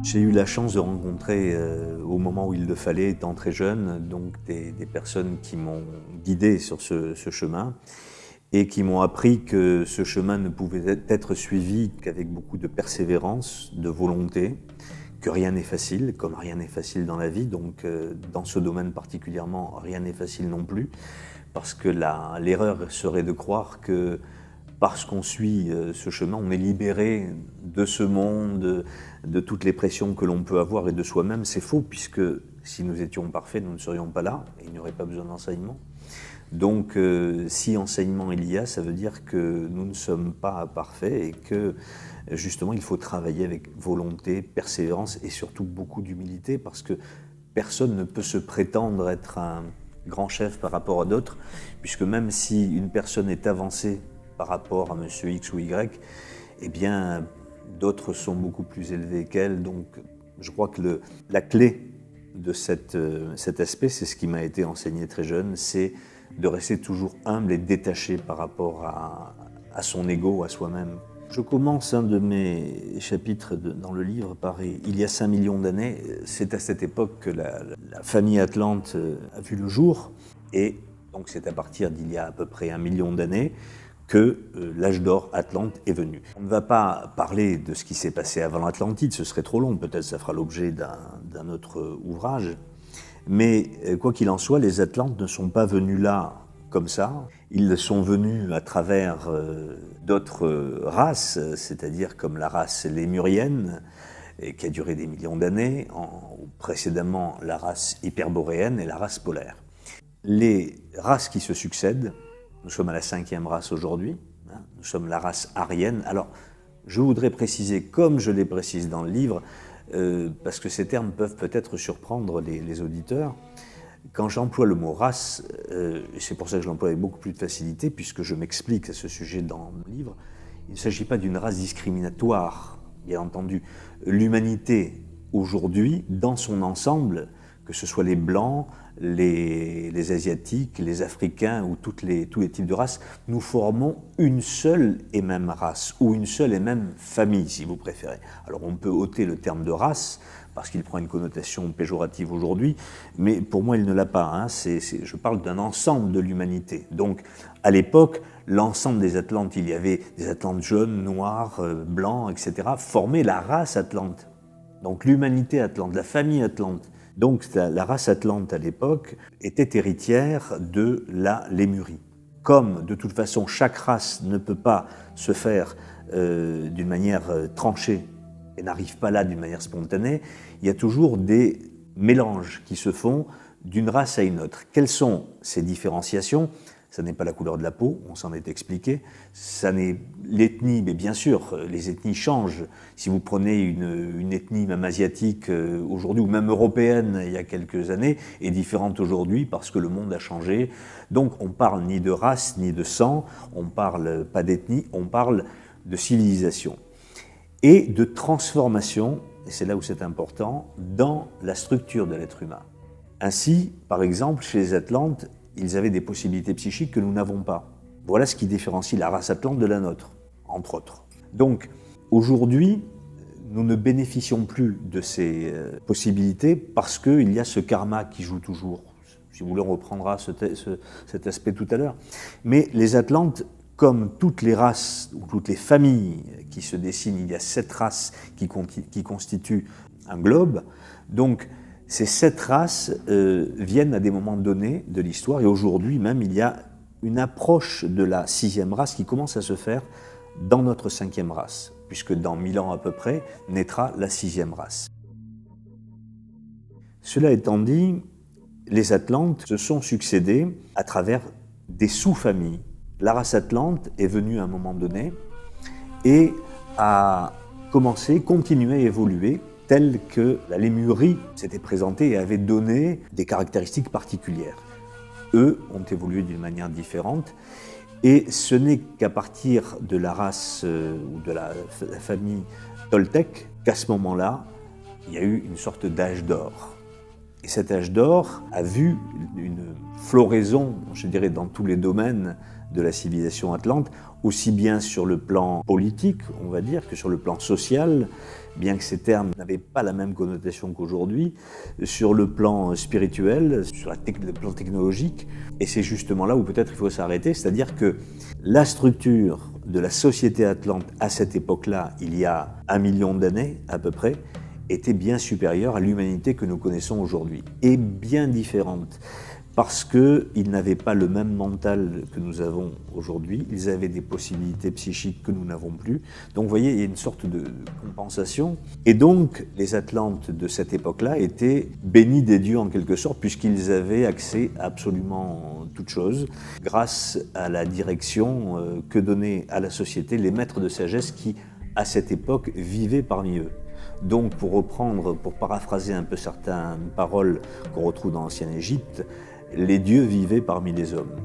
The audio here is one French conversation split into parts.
J'ai eu la chance de rencontrer, au moment où il le fallait, étant très jeune, donc des personnes qui m'ont guidé sur ce chemin et qui m'ont appris que ce chemin ne pouvait être suivi qu'avec beaucoup de persévérance, de volonté, que rien n'est facile, comme rien n'est facile dans la vie, donc dans ce domaine particulièrement, rien n'est facile non plus, parce que l'erreur serait de croire que parce qu'on suit ce chemin, on est libéré de ce monde, de toutes les pressions que l'on peut avoir et de soi-même. C'est faux, puisque si nous étions parfaits, nous ne serions pas là, et il n'y aurait pas besoin d'enseignement. Donc, si enseignement il y a, ça veut dire que nous ne sommes pas parfaits et que, justement, il faut travailler avec volonté, persévérance et surtout beaucoup d'humilité, parce que personne ne peut se prétendre être un grand chef par rapport à d'autres, puisque même si une personne est avancée par rapport à monsieur X ou Y, eh bien, d'autres sont beaucoup plus élevés qu'elle. Donc, je crois que la clé de cet aspect, c'est ce qui m'a été enseigné très jeune, c'est de rester toujours humble et détaché par rapport à son ego, à soi-même. Je commence un de mes chapitres dans le livre par « Il y a 5 millions d'années ». C'est à cette époque que la famille Atlante a vu le jour, et donc c'est à partir d'il y a à peu près 1 million d'années que l'âge d'or Atlante est venu. On ne va pas parler de ce qui s'est passé avant l'Atlantide, ce serait trop long, peut-être ça fera l'objet d'un autre ouvrage. Mais quoi qu'il en soit, les Atlantes ne sont pas venus là comme ça. Ils sont venus à travers d'autres races, c'est-à-dire comme la race lémurienne, qui a duré des millions d'années, précédemment la race hyperboréenne et la race polaire. Les races qui se succèdent, nous sommes à la 5e race aujourd'hui, nous sommes la race aryenne. Alors, je voudrais préciser, comme je les précise dans le livre, parce que ces termes peuvent peut-être surprendre les auditeurs, quand j'emploie le mot race, c'est pour ça que je l'emploie avec beaucoup plus de facilité, puisque je m'explique à ce sujet dans le livre, il ne s'agit pas d'une race discriminatoire, bien entendu. L'humanité, aujourd'hui, dans son ensemble, que ce soit les Blancs, les Asiatiques, les Africains ou tous les types de races, nous formons une seule et même race, ou une seule et même famille, si vous préférez. Alors on peut ôter le terme de race, parce qu'il prend une connotation péjorative aujourd'hui, mais pour moi il ne l'a pas. Je parle d'un ensemble de l'humanité. Donc à l'époque, l'ensemble des Atlantes, il y avait des Atlantes jaunes, noirs, blancs, etc., formaient la race Atlante. Donc l'humanité Atlante, la famille Atlante. Donc la race Atlante à l'époque était héritière de la Lémurie. Comme de toute façon chaque race ne peut pas se faire d'une manière tranchée et n'arrive pas là d'une manière spontanée, il y a toujours des mélanges qui se font d'une race à une autre. Quelles sont ces différenciations ? Ça n'est pas la couleur de la peau, on s'en est expliqué. Ça n'est l'ethnie, mais bien sûr, les ethnies changent. Si vous prenez une ethnie même asiatique aujourd'hui, ou même européenne il y a quelques années, est différente aujourd'hui parce que le monde a changé. Donc on parle ni de race, ni de sang, on parle pas d'ethnie, on parle de civilisation. Et de transformation, et c'est là où c'est important, dans la structure de l'être humain. Ainsi, par exemple, chez les Atlantes, ils avaient des possibilités psychiques que nous n'avons pas. Voilà ce qui différencie la race Atlante de la nôtre, entre autres. Donc, aujourd'hui, nous ne bénéficions plus de ces possibilités parce qu'il y a ce karma qui joue toujours. Si vous voulez, on reprendra cet aspect tout à l'heure. Mais les Atlantes, comme toutes les races ou toutes les familles qui se dessinent, il y a 7 races qui constituent un globe. Donc, ces 7 races viennent à des moments donnés de l'histoire, et aujourd'hui même, il y a une approche de la 6e race qui commence à se faire dans notre 5e race, puisque dans 1000 ans à peu près, naîtra la 6e race. Cela étant dit, les Atlantes se sont succédés à travers des sous-familles. La race Atlante est venue à un moment donné et a continué à évoluer telle que la Lémurie s'était présentée et avait donné des caractéristiques particulières. Eux ont évolué d'une manière différente, et ce n'est qu'à partir de la race ou de la famille Toltèque qu'à ce moment-là, il y a eu une sorte d'âge d'or. Et cet âge d'or a vu une floraison, je dirais, dans tous les domaines de la civilisation atlante, aussi bien sur le plan politique, on va dire, que sur le plan social, bien que ces termes n'avaient pas la même connotation qu'aujourd'hui, sur le plan spirituel, sur le plan technologique. Et c'est justement là où peut-être il faut s'arrêter, c'est-à-dire que la structure de la société atlante à cette époque-là, il y a 1 million d'années à peu près, était bien supérieure à l'humanité que nous connaissons aujourd'hui, et bien différente. Parce qu'ils n'avaient pas le même mental que nous avons aujourd'hui, ils avaient des possibilités psychiques que nous n'avons plus. Donc vous voyez, il y a une sorte de compensation. Et donc, les Atlantes de cette époque-là étaient bénis des dieux en quelque sorte, puisqu'ils avaient accès à absolument toute chose, grâce à la direction que donnaient à la société les maîtres de sagesse qui, à cette époque, vivaient parmi eux. Donc, pour paraphraser un peu certaines paroles qu'on retrouve dans l'ancienne Égypte, les dieux vivaient parmi les hommes.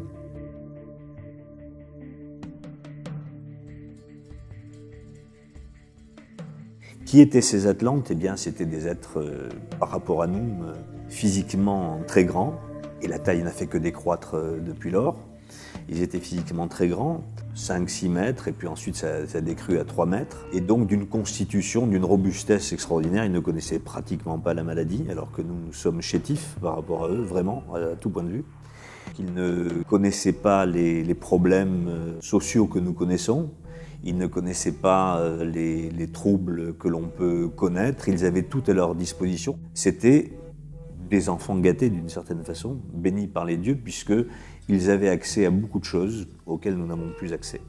Qui étaient ces Atlantes? Eh bien, c'était des êtres, par rapport à nous, physiquement très grands, et la taille n'a fait que décroître depuis lors. Ils étaient physiquement très grands, 5-6 mètres, et puis ensuite ça a décru à 3 mètres, et donc d'une constitution, d'une robustesse extraordinaire. Ils ne connaissaient pratiquement pas la maladie, alors que nous sommes chétifs par rapport à eux, vraiment, à tout point de vue. Ils ne connaissaient pas les problèmes sociaux que nous connaissons, ils ne connaissaient pas les troubles que l'on peut connaître, ils avaient tout à leur disposition. C'était des enfants gâtés d'une certaine façon, bénis par les dieux, puisqu'ils avaient accès à beaucoup de choses auxquelles nous n'avons plus accès.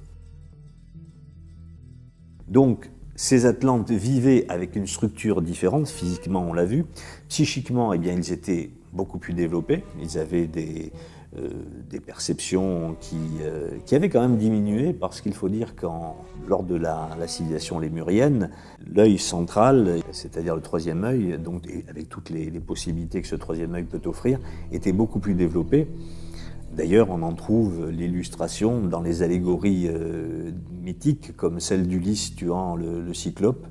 Donc, ces Atlantes vivaient avec une structure différente, physiquement on l'a vu. Psychiquement, eh bien, ils étaient beaucoup plus développés, ils avaient des perceptions qui avaient quand même diminué, parce qu'il faut dire que lors de la civilisation lémurienne, l'œil central, c'est-à-dire le troisième œil, donc avec toutes les possibilités que ce troisième œil peut offrir, était beaucoup plus développé. D'ailleurs, on en trouve l'illustration dans les allégories mythiques, comme celle d'Ulysse tuant le cyclope,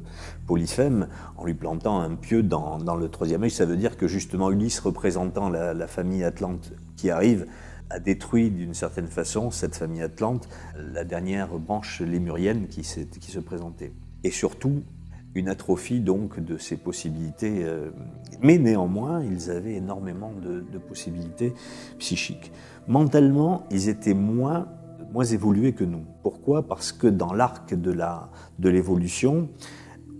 Polyphème, en lui plantant un pieu dans le troisième œil. Ça veut dire que justement Ulysse, représentant la famille atlante qui arrive, a détruit d'une certaine façon cette famille atlante, la dernière branche lémurienne qui se présentait. Et surtout, une atrophie donc de ces possibilités, mais néanmoins ils avaient énormément de possibilités psychiques. Mentalement, ils étaient moins évolués que nous. Pourquoi? Parce que dans l'arc de l'évolution,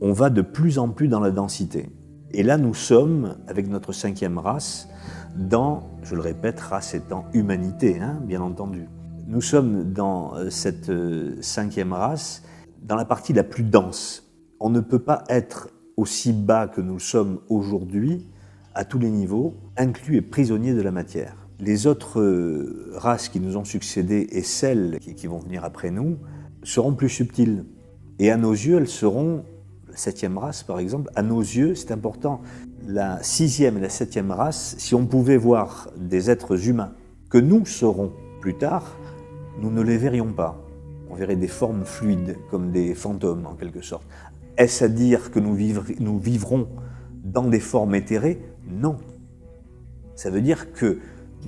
on va de plus en plus dans la densité. Et là, nous sommes, avec notre 5e race, dans, je le répète, race étant humanité, bien entendu. Nous sommes dans cette 5e race, dans la partie la plus dense. On ne peut pas être aussi bas que nous sommes aujourd'hui, à tous les niveaux, inclus et prisonniers de la matière. Les autres races qui nous ont succédé et celles qui vont venir après nous seront plus subtiles. Et à nos yeux, elles seront, la 7e race par exemple, à nos yeux, c'est important, la 6e et la 7e race, si on pouvait voir des êtres humains que nous serons plus tard, nous ne les verrions pas. On verrait des formes fluides, comme des fantômes en quelque sorte. Est-ce à dire que nous vivrons dans des formes éthérées? Non. Ça veut dire que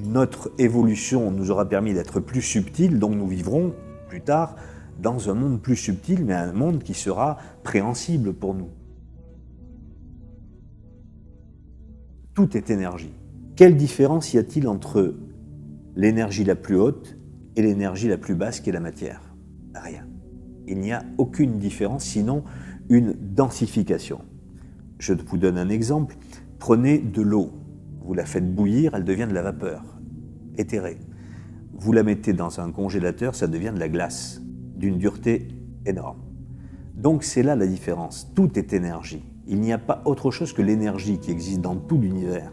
notre évolution nous aura permis d'être plus subtils, donc nous vivrons plus tard dans un monde plus subtil, mais un monde qui sera préhensible pour nous. Tout est énergie. Quelle différence y a-t-il entre l'énergie la plus haute et l'énergie la plus basse qui est la matière? Rien. Il n'y a aucune différence, sinon une densification. Je vous donne un exemple. Prenez de l'eau. Vous la faites bouillir, elle devient de la vapeur, éthérée. Vous la mettez dans un congélateur, ça devient de la glace, d'une dureté énorme. Donc c'est là la différence. Tout est énergie. Il n'y a pas autre chose que l'énergie qui existe dans tout l'univers.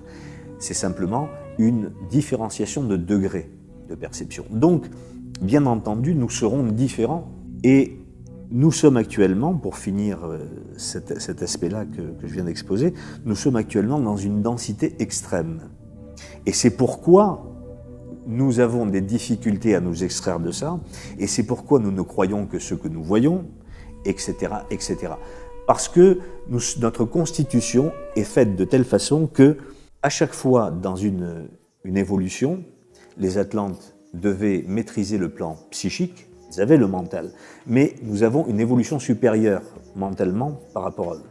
C'est simplement une différenciation de degrés de perception. Donc, bien entendu, nous serons différents. Et nous sommes actuellement, pour finir cet aspect-là que je viens d'exposer, nous sommes actuellement dans une densité extrême. Et c'est pourquoi nous avons des difficultés à nous extraire de ça, et c'est pourquoi nous ne croyons que ce que nous voyons, etc., etc. Parce que notre constitution est faite de telle façon que, à chaque fois dans une évolution, les Atlantes devaient maîtriser le plan psychique, ils avaient le mental, mais nous avons une évolution supérieure mentalement par rapport à eux.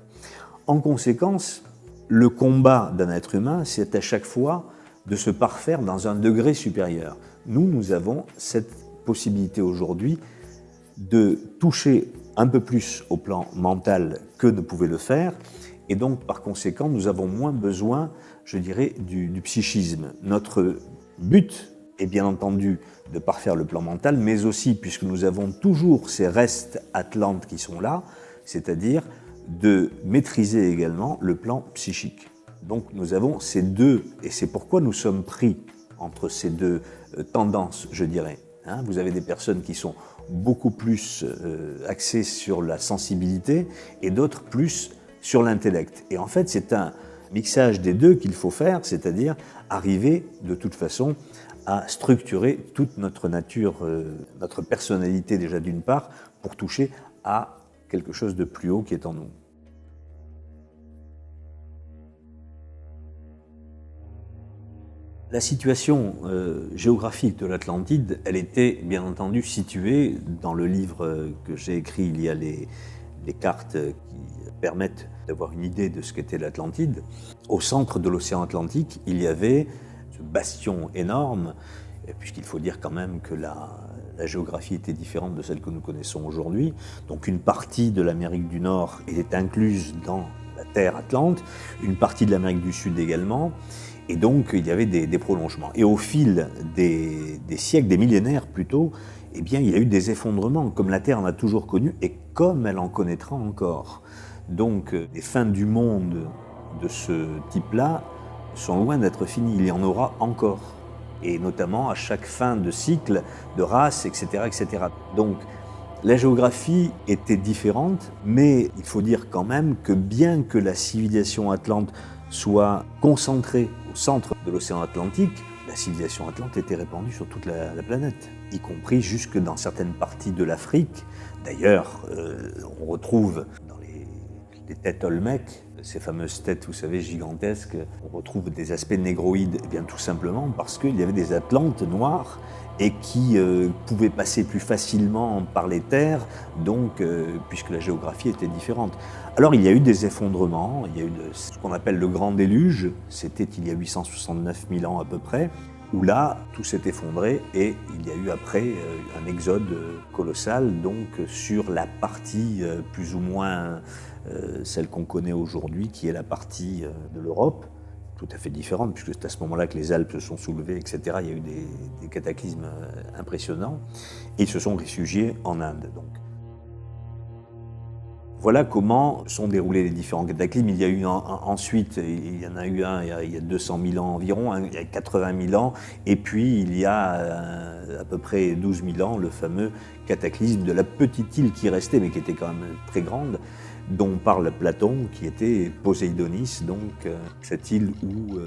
En conséquence, le combat d'un être humain, c'est à chaque fois de se parfaire dans un degré supérieur. Nous avons cette possibilité aujourd'hui de toucher un peu plus au plan mental que ne pouvait le faire, et donc par conséquent, nous avons moins besoin, je dirais, du psychisme. Notre but est bien entendu de parfaire le plan mental, mais aussi, puisque nous avons toujours ces restes atlantes qui sont là, c'est-à-dire de maîtriser également le plan psychique. Donc nous avons ces deux, et c'est pourquoi nous sommes pris entre ces deux tendances, je dirais. Vous avez des personnes qui sont beaucoup plus axées sur la sensibilité et d'autres plus sur l'intellect. Et en fait, c'est un mixage des deux qu'il faut faire, c'est-à-dire arriver de toute façon à structurer toute notre nature, notre personnalité déjà d'une part, pour toucher à quelque chose de plus haut qui est en nous. La situation géographique de l'Atlantide, elle était bien entendu située dans le livre que j'ai écrit. Il y a les cartes qui permettent d'avoir une idée de ce qu'était l'Atlantide. Au centre de l'océan Atlantique, il y avait ce bastion énorme, puisqu'il faut dire quand même que la géographie était différente de celle que nous connaissons aujourd'hui. Donc une partie de l'Amérique du Nord était incluse dans la terre Atlante, une partie de l'Amérique du Sud également. Et donc, il y avait des prolongements. Et au fil des siècles, des millénaires plutôt, eh bien, il y a eu des effondrements, comme la Terre en a toujours connu et comme elle en connaîtra encore. Donc, les fins du monde de ce type-là sont loin d'être finies. Il y en aura encore. Et notamment à chaque fin de cycle, de race, etc., etc. Donc, la géographie était différente, mais il faut dire quand même que bien que la civilisation atlante soit concentrée au centre de l'océan Atlantique, la civilisation atlante était répandue sur toute la planète, y compris jusque dans certaines parties de l'Afrique. D'ailleurs, on retrouve dans les têtes olmèques, ces fameuses têtes, vous savez, gigantesques, on retrouve des aspects négroïdes, eh bien tout simplement parce qu'il y avait des Atlantes noirs et qui pouvaient passer plus facilement par les terres, donc puisque la géographie était différente. Alors il y a eu des effondrements, il y a eu ce qu'on appelle le grand déluge, c'était il y a 869 000 ans à peu près, où là tout s'est effondré et il y a eu après un exode colossal donc sur la partie plus ou moins celle qu'on connaît aujourd'hui, qui est la partie de l'Europe, tout à fait différente, puisque c'est à ce moment-là que les Alpes se sont soulevées, etc. Il y a eu des cataclysmes impressionnants, et ils se sont réfugiés en Inde. Donc. Voilà comment sont déroulés les différents cataclysmes. Il y a eu ensuite, il y en a eu un il y a 200 000 ans environ, il y a 80 000 ans, et puis il y a à peu près 12 000 ans, le fameux cataclysme de la petite île qui restait, mais qui était quand même très grande, dont parle Platon, qui était Poséidonis, donc cette île où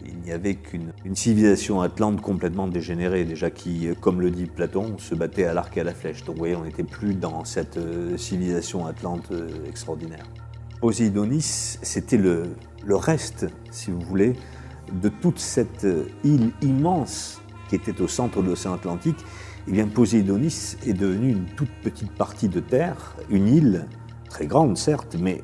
il n'y avait qu'une civilisation atlante complètement dégénérée, déjà qui, comme le dit Platon, se battait à l'arc et à la flèche. Donc vous voyez, on n'était plus dans cette civilisation atlante extraordinaire. Poséidonis, c'était le reste, si vous voulez, de toute cette île immense qui était au centre de l'océan Atlantique. Eh bien, Poséidonis est devenu une toute petite partie de terre, une île, très grande certes, mais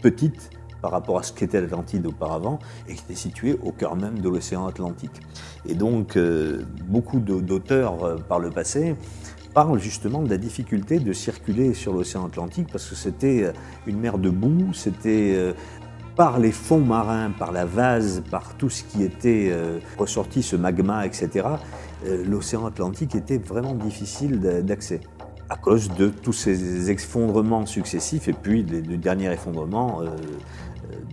petite par rapport à ce qu'était l'Atlantide auparavant et qui était située au cœur même de l'océan Atlantique. Et donc beaucoup d'auteurs par le passé parlent justement de la difficulté de circuler sur l'océan Atlantique parce que c'était une mer de boue, c'était par les fonds marins, par la vase, par tout ce qui était ressorti, ce magma, etc., l'océan Atlantique était vraiment difficile d'accès, à cause de tous ces effondrements successifs et puis du dernier effondrement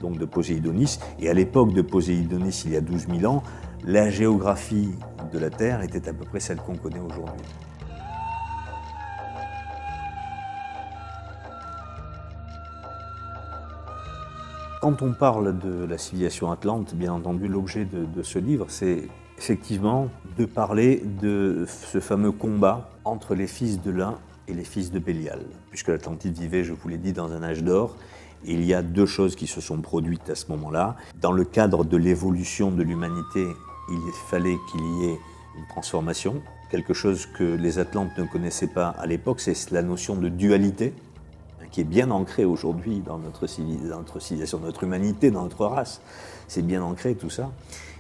donc de Poséidonis. Et à l'époque de Poséidonis, il y a 12 000 ans, la géographie de la Terre était à peu près celle qu'on connaît aujourd'hui. Quand on parle de la civilisation atlante, bien entendu, l'objet de ce livre, c'est effectivement de parler de ce fameux combat entre les fils de l'un et les fils de Bélial. Puisque l'Atlantide vivait, je vous l'ai dit, dans un âge d'or, il y a deux choses qui se sont produites à ce moment-là. Dans le cadre de l'évolution de l'humanité, il fallait qu'il y ait une transformation. Quelque chose que les Atlantes ne connaissaient pas à l'époque, c'est la notion de dualité, qui est bien ancrée aujourd'hui dans notre civilisation, dans notre humanité, dans notre race. C'est bien ancré tout ça.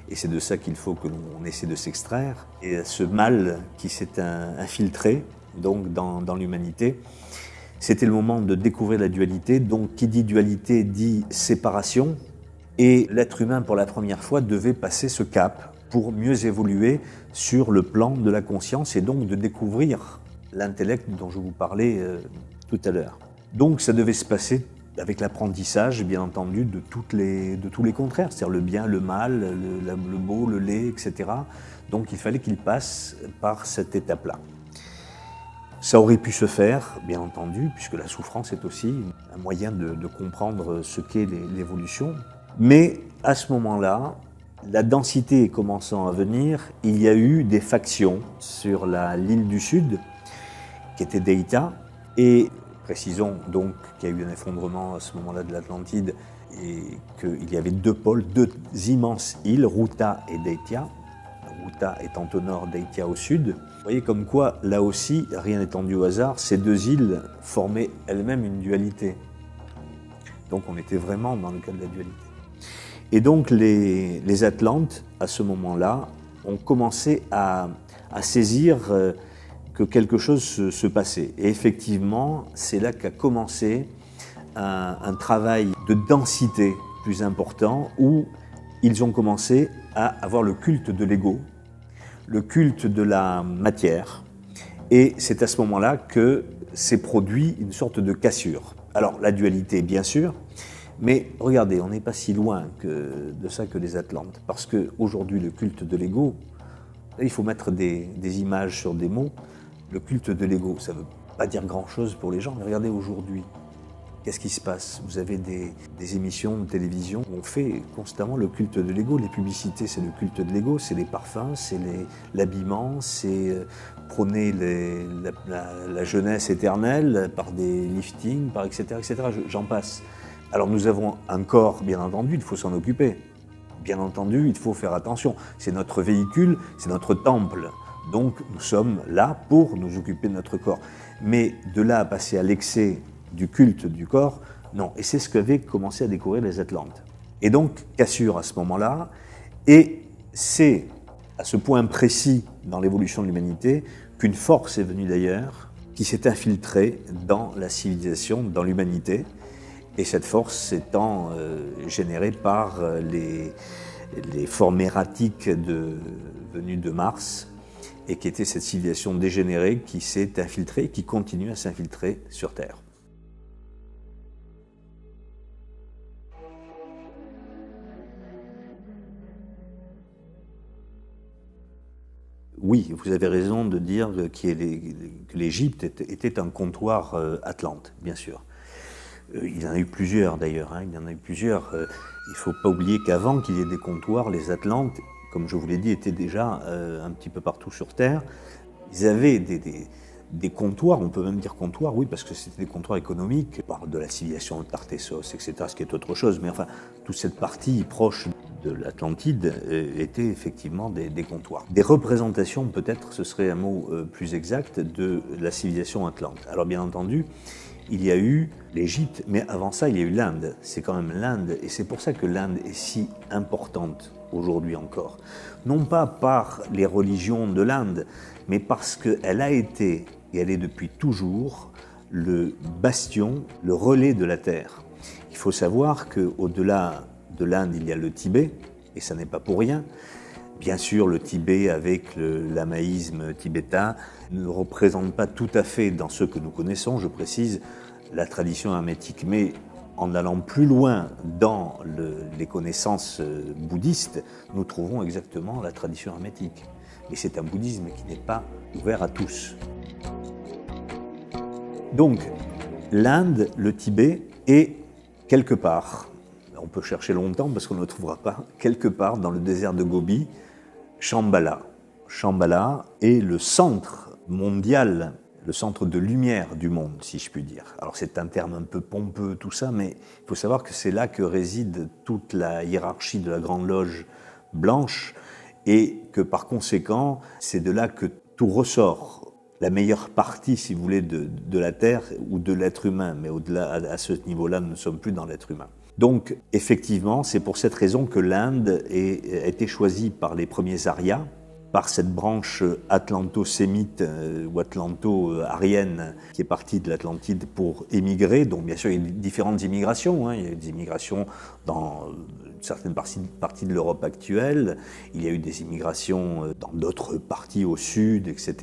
Et c'est de ça qu'il faut que l'on essaie de s'extraire. Et ce mal qui s'est infiltré donc dans l'humanité, c'était le moment de découvrir la dualité. Donc qui dit dualité dit séparation. Et l'être humain, pour la première fois, devait passer ce cap pour mieux évoluer sur le plan de la conscience et donc de découvrir l'intellect dont je vous parlais tout à l'heure. Donc ça devait se passer avec l'apprentissage, bien entendu, de tous les contraires, c'est-à-dire le bien, le mal, le beau, le laid, etc. Donc il fallait qu'il passe par cette étape-là. Ça aurait pu se faire, bien entendu, puisque la souffrance est aussi un moyen de comprendre ce qu'est l'évolution. Mais à ce moment-là, la densité commençant à venir, il y a eu des factions sur l'île du Sud, qui était Deïta, et précisons donc qu'il y a eu un effondrement à ce moment-là de l'Atlantide et qu'il y avait deux pôles, deux immenses îles, Ruta et Deïtia. Ruta étant au nord, Deïtia au sud. Vous voyez comme quoi, là aussi, rien n'est tendu au hasard, ces deux îles formaient elles-mêmes une dualité. Donc on était vraiment dans le cas de la dualité. Et donc les Atlantes, à ce moment-là, ont commencé à saisir que quelque chose se passait. Et effectivement, c'est là qu'a commencé un travail de densité plus important où ils ont commencé à avoir le culte de l'ego, le culte de la matière. Et c'est à ce moment-là que s'est produit une sorte de cassure. Alors la dualité, bien sûr, mais regardez, on n'est pas si loin de ça que les Atlantes. Parce qu'aujourd'hui, le culte de l'ego, il faut mettre des images sur des mots. Le culte de l'ego, ça ne veut pas dire grand-chose pour les gens, mais regardez aujourd'hui, qu'est-ce qui se passe? Vous avez des émissions de télévision où on fait constamment le culte de l'ego. Les publicités, c'est le culte de l'ego, c'est les parfums, c'est l'habillement, c'est prôner la jeunesse éternelle par des liftings, par etc., etc. J'en passe. Alors nous avons un corps, bien entendu, il faut s'en occuper. Bien entendu, il faut faire attention. C'est notre véhicule, c'est notre temple. Donc nous sommes là pour nous occuper de notre corps. Mais de là à passer à l'excès du culte du corps, non. Et c'est ce qu'avaient commencé à découvrir les Atlantes. Et donc, cassure à ce moment-là, et c'est à ce point précis dans l'évolution de l'humanité qu'une force est venue d'ailleurs, qui s'est infiltrée dans la civilisation, dans l'humanité, et cette force étant générée par les formes erratiques venues de Mars, et qui était cette civilisation dégénérée qui s'est infiltrée, qui continue à s'infiltrer sur Terre. Oui, vous avez raison de dire que l'Égypte était un comptoir atlante, bien sûr. Il y en a eu plusieurs d'ailleurs, il y en a eu plusieurs. Il ne faut pas oublier qu'avant qu'il y ait des comptoirs, les Atlantes, comme je vous l'ai dit, étaient déjà un petit peu partout sur Terre. Ils avaient des comptoirs, on peut même dire comptoirs, oui, parce que c'était des comptoirs économiques. On parle de la civilisation de Tartessos, etc., ce qui est autre chose. Mais enfin, toute cette partie proche de l'Atlantide était effectivement des comptoirs. Des représentations, peut-être, ce serait un mot plus exact, de la civilisation atlante. Alors bien entendu, il y a eu l'Égypte, mais avant ça, il y a eu l'Inde. C'est quand même l'Inde, et c'est pour ça que l'Inde est si importante aujourd'hui encore. Non pas par les religions de l'Inde, mais parce qu'elle a été, et elle est depuis toujours, le bastion, le relais de la Terre. Il faut savoir qu'au-delà de l'Inde, il y a le Tibet, et ça n'est pas pour rien. Bien sûr, le Tibet, avec l'amaïsme tibétain, ne représente pas tout à fait, dans ce que nous connaissons, je précise, la tradition hermétique. Mais en allant plus loin dans les connaissances bouddhistes, nous trouvons exactement la tradition hermétique. Mais c'est un bouddhisme qui n'est pas ouvert à tous. Donc, l'Inde, le Tibet, est quelque part, on peut chercher longtemps parce qu'on ne le trouvera pas, quelque part dans le désert de Gobi, Shambhala. Shambhala est le centre mondial, le centre de lumière du monde, si je puis dire. Alors c'est un terme un peu pompeux, tout ça, mais il faut savoir que c'est là que réside toute la hiérarchie de la Grande Loge blanche et que par conséquent, c'est de là que tout ressort. La meilleure partie, si vous voulez, de la Terre ou de l'être humain, mais au-delà, à ce niveau-là, nous ne sommes plus dans l'être humain. Donc, effectivement, c'est pour cette raison que l'Inde a été choisie par les premiers Aryas, par cette branche atlanto-sémite ou atlanto-arienne qui est partie de l'Atlantide pour émigrer. Donc bien sûr, il y a différentes immigrations. Il y a eu des immigrations dans certaines parties de l'Europe actuelle. Il y a eu des immigrations dans d'autres parties au sud, etc.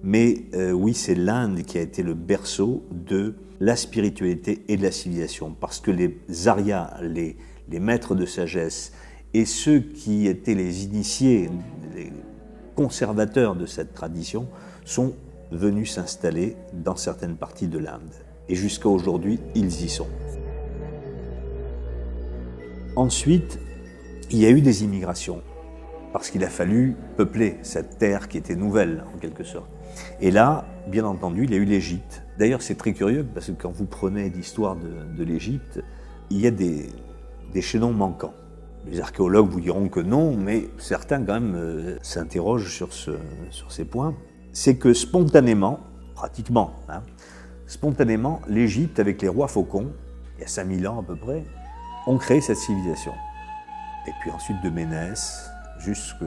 Mais oui, c'est l'Inde qui a été le berceau de la spiritualité et de la civilisation. Parce que les Aryas, les maîtres de sagesse, et ceux qui étaient les initiés, les conservateurs de cette tradition, sont venus s'installer dans certaines parties de l'Inde. Et jusqu'à aujourd'hui, ils y sont. Ensuite, il y a eu des immigrations, parce qu'il a fallu peupler cette terre qui était nouvelle, en quelque sorte. Et là, bien entendu, il y a eu l'Égypte. D'ailleurs, c'est très curieux, parce que quand vous prenez l'histoire de l'Égypte, il y a des chaînons manquants. Les archéologues vous diront que non, mais certains quand même s'interrogent sur ces points. C'est que spontanément, pratiquement, spontanément, l'Égypte, avec les rois faucons, il y a 5000 ans à peu près, ont créé cette civilisation. Et puis ensuite de Ménès jusqu'aux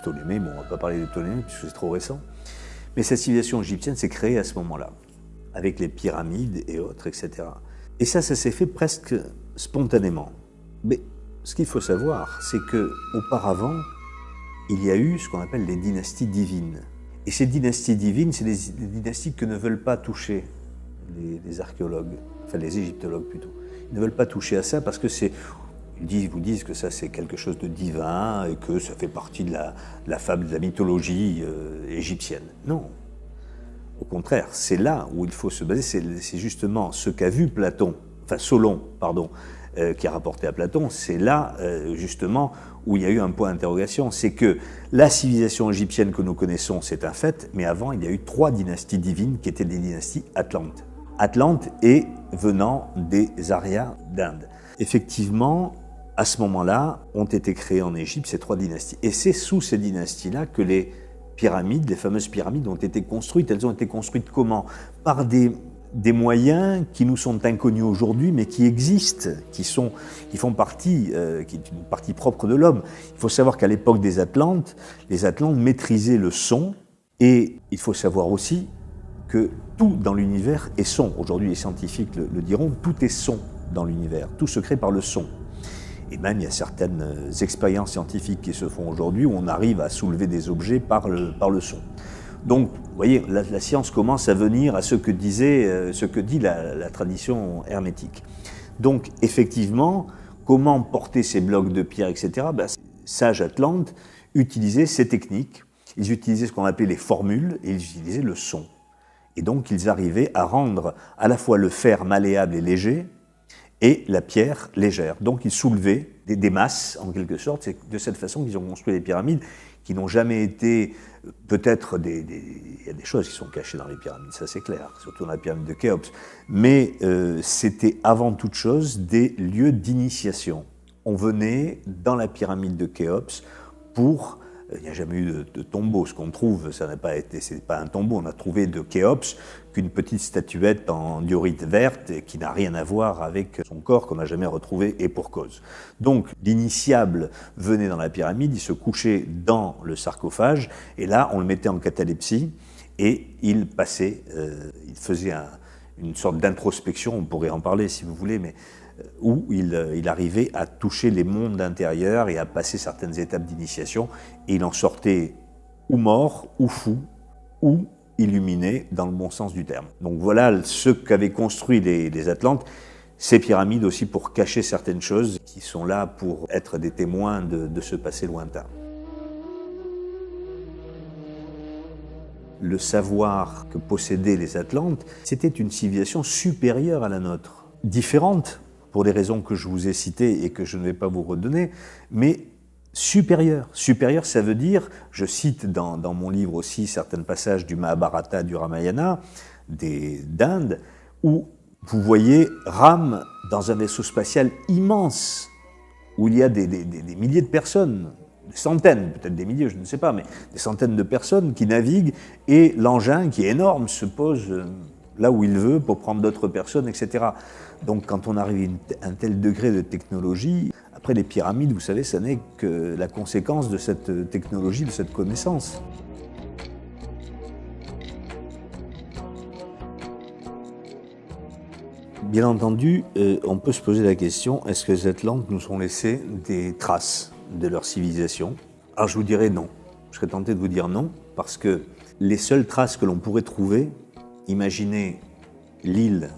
Ptolémées, bon on ne va pas parler des Ptolémées puisque c'est trop récent, mais cette civilisation égyptienne s'est créée à ce moment-là, avec les pyramides et autres, etc. Et ça s'est fait presque spontanément. Mais ce qu'il faut savoir, c'est qu'auparavant, il y a eu ce qu'on appelle les dynasties divines. Et ces dynasties divines, c'est des dynasties que ne veulent pas toucher les archéologues, enfin les égyptologues plutôt. Ils ne veulent pas toucher à ça parce que ils vous disent que ça c'est quelque chose de divin et que ça fait partie de la fable, de la mythologie égyptienne. Non. Au contraire, c'est là où il faut se baser, c'est justement ce qu'a vu Platon, enfin Solon, pardon, qui a rapporté à Platon, c'est là justement où il y a eu un point d'interrogation, c'est que la civilisation égyptienne que nous connaissons, c'est un fait, mais avant il y a eu 3 dynasties divines qui étaient des dynasties atlantes. Atlantes et venant des Aryas d'Inde. Effectivement, à ce moment-là, ont été créées en Égypte ces 3 dynasties. Et c'est sous ces dynasties-là que les pyramides, les fameuses pyramides, ont été construites. Elles ont été construites comment? Par des moyens qui nous sont inconnus aujourd'hui, mais qui existent, qui font partie, qui est une partie propre de l'homme. Il faut savoir qu'à l'époque des Atlantes, les Atlantes maîtrisaient le son, et il faut savoir aussi que tout dans l'univers est son. Aujourd'hui, les scientifiques le diront, tout est son dans l'univers, tout se crée par le son. Et même, il y a certaines expériences scientifiques qui se font aujourd'hui où on arrive à soulever des objets par le son. Donc, vous voyez, la science commence à venir à ce que dit la tradition hermétique. Donc, effectivement, comment porter ces blocs de pierre, etc. Les sages atlantes utilisaient ces techniques. Ils utilisaient ce qu'on appelait les formules et ils utilisaient le son. Et donc, ils arrivaient à rendre à la fois le fer malléable et léger et la pierre légère. Donc, ils soulevaient des masses, en quelque sorte. C'est de cette façon qu'ils ont construit les pyramides, qui n'ont jamais été, peut-être, il y a des choses qui sont cachées dans les pyramides, ça c'est clair, surtout dans la pyramide de Khéops. Mais c'était avant toute chose des lieux d'initiation. On venait dans la pyramide de Khéops pour... Il n'y a jamais eu de tombeau. Ce qu'on trouve, ça n'a pas été, c'est pas un tombeau. On a trouvé de Khéops qu'une petite statuette en diorite verte qui n'a rien à voir avec son corps qu'on n'a jamais retrouvé et pour cause. Donc l'initiable venait dans la pyramide, il se couchait dans le sarcophage et là on le mettait en catalepsie et il passait, il faisait une sorte d'introspection. On pourrait en parler si vous voulez, mais où il arrivait à toucher les mondes intérieurs et à passer certaines étapes d'initiation, et il en sortait ou mort, ou fou, ou illuminé, dans le bon sens du terme. Donc voilà ce qu'avaient construit les Atlantes, ces pyramides aussi pour cacher certaines choses qui sont là pour être des témoins de ce passé lointain. Le savoir que possédaient les Atlantes, c'était une civilisation supérieure à la nôtre, différente, pour des raisons que je vous ai citées et que je ne vais pas vous redonner, mais supérieur. Supérieur, ça veut dire, je cite dans mon livre aussi certains passages du Mahabharata, du Ramayana, d'Inde, où vous voyez Ram dans un vaisseau spatial immense, où il y a des milliers de personnes, des centaines, peut-être des milliers, je ne sais pas, mais des centaines de personnes qui naviguent et l'engin, qui est énorme, se pose là où il veut pour prendre d'autres personnes, etc. Donc quand on arrive à un tel degré de technologie, après les pyramides, vous savez, ça n'est que la conséquence de cette technologie, de cette connaissance. Bien entendu, on peut se poser la question, est-ce que les Atlantes nous ont laissé des traces de leur civilisation? Alors je vous dirais non. Je serais tenté de vous dire non, parce que les seules traces que l'on pourrait trouver, imaginez l'île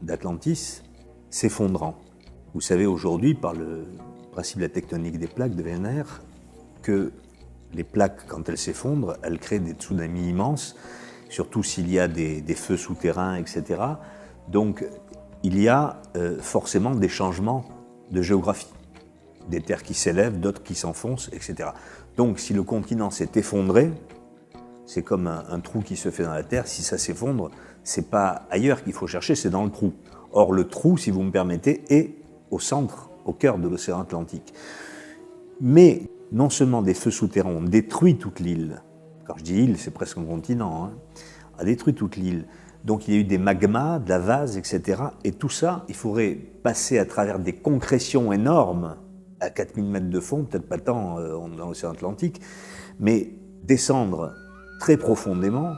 d'Atlantis s'effondrant. Vous savez aujourd'hui, par le principe de la tectonique des plaques de Wiener, que les plaques, quand elles s'effondrent, elles créent des tsunamis immenses, surtout s'il y a des feux souterrains, etc. Donc, il y a forcément des changements de géographie. Des terres qui s'élèvent, d'autres qui s'enfoncent, etc. Donc, si le continent s'est effondré, c'est comme un trou qui se fait dans la terre. Si ça s'effondre, c'est pas ailleurs qu'il faut chercher, c'est dans le trou. Or, le trou, si vous me permettez, est au centre, au cœur de l'océan Atlantique. Mais non seulement des feux souterrains ont détruit toute l'île, quand je dis île, c'est presque un continent, a détruit toute l'île. Donc il y a eu des magmas, de la vase, etc. Et tout ça, il faudrait passer à travers des concrétions énormes, à 4000 mètres de fond, peut-être pas tant dans l'océan Atlantique, mais descendre très profondément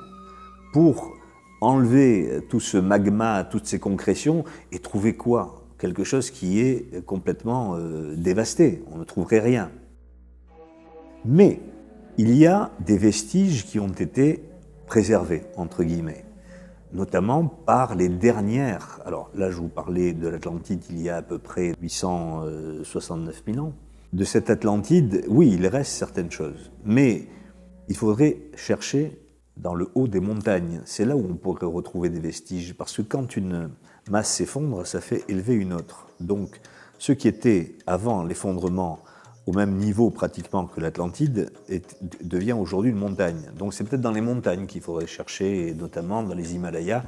pour enlever tout ce magma, toutes ces concrétions, et trouver quoi? Quelque chose qui est complètement dévasté. On ne trouverait rien. Mais il y a des vestiges qui ont été préservés, entre guillemets, notamment par les dernières. Alors là, je vous parlais de l'Atlantide il y a à peu près 869 000 ans. De cette Atlantide, oui, il reste certaines choses, mais il faudrait chercher dans le haut des montagnes. C'est là où on pourrait retrouver des vestiges, parce que quand une masse s'effondre, ça fait élever une autre. Donc, ce qui était avant l'effondrement au même niveau pratiquement que l'Atlantide devient aujourd'hui une montagne. Donc c'est peut-être dans les montagnes qu'il faudrait chercher, et notamment dans les Himalayas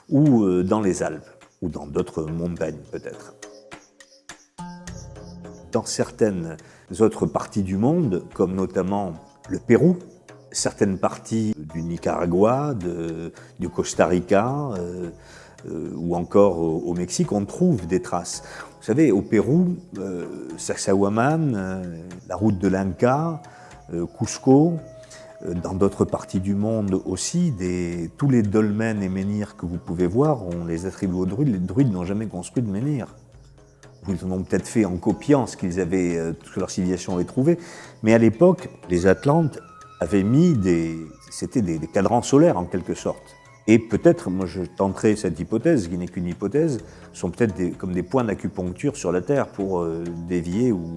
ou dans les Alpes, ou dans d'autres montagnes peut-être. Dans certaines autres parties du monde, comme notamment le Pérou, certaines parties du Nicaragua, du Costa Rica, ou encore au Mexique, on trouve des traces. Vous savez, au Pérou, Sacsayhuaman, la route de l'Inca, Cusco, dans d'autres parties du monde aussi, tous les dolmens et menhirs que vous pouvez voir, on les attribue aux druides. Les druides n'ont jamais construit de menhir. Ils en ont peut-être fait en copiant ce qu'ils avaient, ce que leur civilisation avait trouvé. Mais à l'époque, les Atlantes avaient mis c'était des cadrans solaires en quelque sorte. Et peut-être, moi je tenterai cette hypothèse, qui n'est qu'une hypothèse, sont peut-être comme des points d'acupuncture sur la Terre pour dévier ou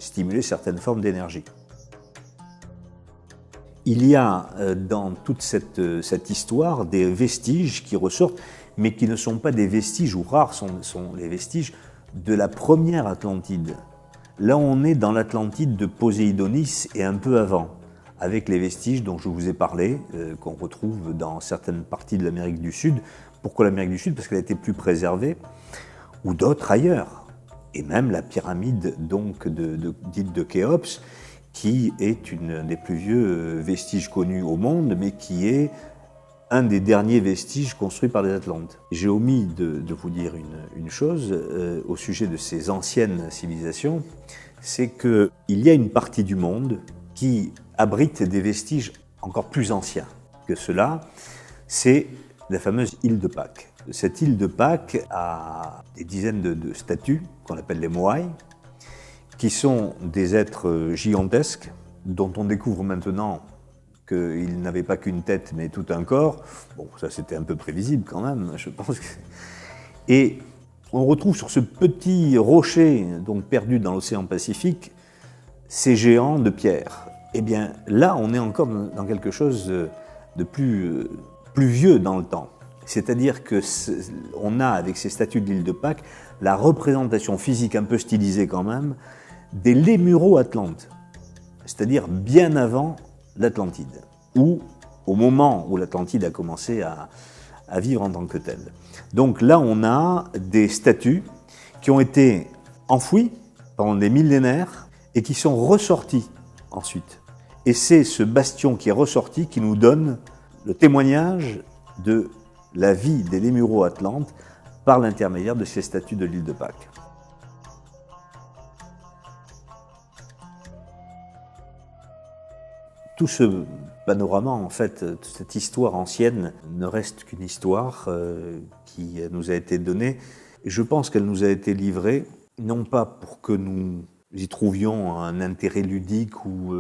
stimuler certaines formes d'énergie. Il y a dans toute cette histoire des vestiges qui ressortent, mais qui ne sont pas des vestiges, ou rares sont les vestiges de la première Atlantide. Là on est dans l'Atlantide de Poséidonis et un peu avant, avec les vestiges dont je vous ai parlé, qu'on retrouve dans certaines parties de l'Amérique du Sud. Pourquoi l'Amérique du Sud? Parce qu'elle a été plus préservée, ou d'autres ailleurs. Et même la pyramide donc dite de Khéops, qui est une des plus vieux vestiges connus au monde, mais qui est un des derniers vestiges construits par les Atlantes. J'ai omis de vous dire une chose au sujet de ces anciennes civilisations, c'est qu'il y a une partie du monde qui abrite des vestiges encore plus anciens que cela, c'est la fameuse île de Pâques. Cette île de Pâques a des dizaines de statues qu'on appelle les Moai, qui sont des êtres gigantesques dont on découvre maintenant qu'ils n'avaient pas qu'une tête mais tout un corps. Bon, ça c'était un peu prévisible quand même, je pense. Et on retrouve sur ce petit rocher donc perdu dans l'océan Pacifique ces géants de pierre. Eh bien, là, on est encore dans quelque chose de plus vieux dans le temps. C'est-à-dire qu'on a, avec ces statues de l'île de Pâques, la représentation physique un peu stylisée quand même, des Lémuro-Atlantes, c'est-à-dire bien avant l'Atlantide, ou au moment où l'Atlantide a commencé à vivre en tant que telle. Donc là, on a des statues qui ont été enfouies pendant des millénaires, et qui sont ressortis ensuite. Et c'est ce bastion qui est ressorti qui nous donne le témoignage de la vie des Lémuro-Atlantes par l'intermédiaire de ces statues de l'île de Pâques. Tout ce panorama, en fait, cette histoire ancienne ne reste qu'une histoire qui nous a été donnée. Et je pense qu'elle nous a été livrée, non pas pour que nous y trouvions un intérêt ludique ou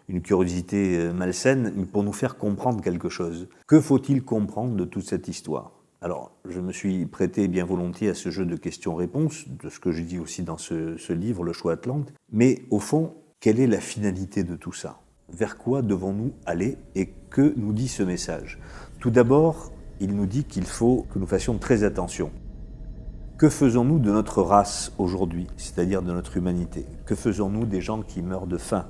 une curiosité malsaine, mais pour nous faire comprendre quelque chose. Que faut-il comprendre de toute cette histoire ? Alors, je me suis prêté bien volontiers à ce jeu de questions-réponses, de ce que je dis aussi dans ce livre, Le Choix Atlante. Mais au fond, quelle est la finalité de tout ça ? Vers quoi devons-nous aller et que nous dit ce message ? Tout d'abord, il nous dit qu'il faut que nous fassions très attention. Que faisons-nous de notre race aujourd'hui, c'est-à-dire de notre humanité ? Que faisons-nous des gens qui meurent de faim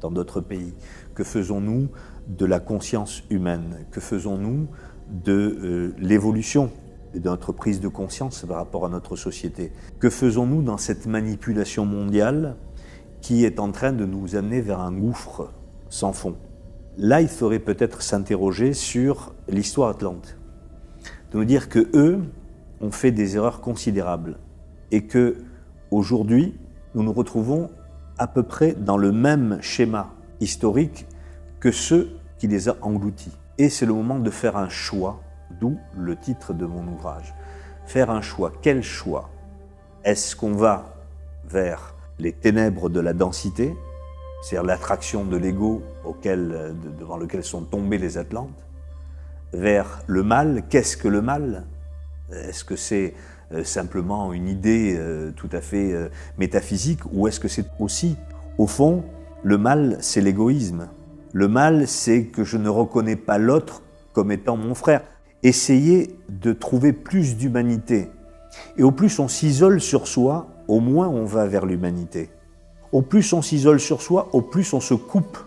dans d'autres pays ? Que faisons-nous de la conscience humaine ? Que faisons-nous de l'évolution et de notre prise de conscience par rapport à notre société ? Que faisons-nous dans cette manipulation mondiale qui est en train de nous amener vers un gouffre sans fond ? Là, il faudrait peut-être s'interroger sur l'histoire atlante, de nous dire que eux ont fait des erreurs considérables et que aujourd'hui, nous nous retrouvons à peu près dans le même schéma historique que ceux qui les ont engloutis. Et c'est le moment de faire un choix, d'où le titre de mon ouvrage. Faire un choix. Quel choix ? Est-ce qu'on va vers les ténèbres de la densité, c'est-à-dire l'attraction de l'ego devant lequel sont tombés les Atlantes, vers le mal? Qu'est-ce que le mal ? Est-ce que c'est simplement une idée tout à fait métaphysique, ou est-ce que c'est aussi, au fond, le mal, c'est l'égoïsme. Le mal, c'est que je ne reconnais pas l'autre comme étant mon frère. Essayez de trouver plus d'humanité. Et au plus on s'isole sur soi, au moins on va vers l'humanité. Au plus on s'isole sur soi, au plus on se coupe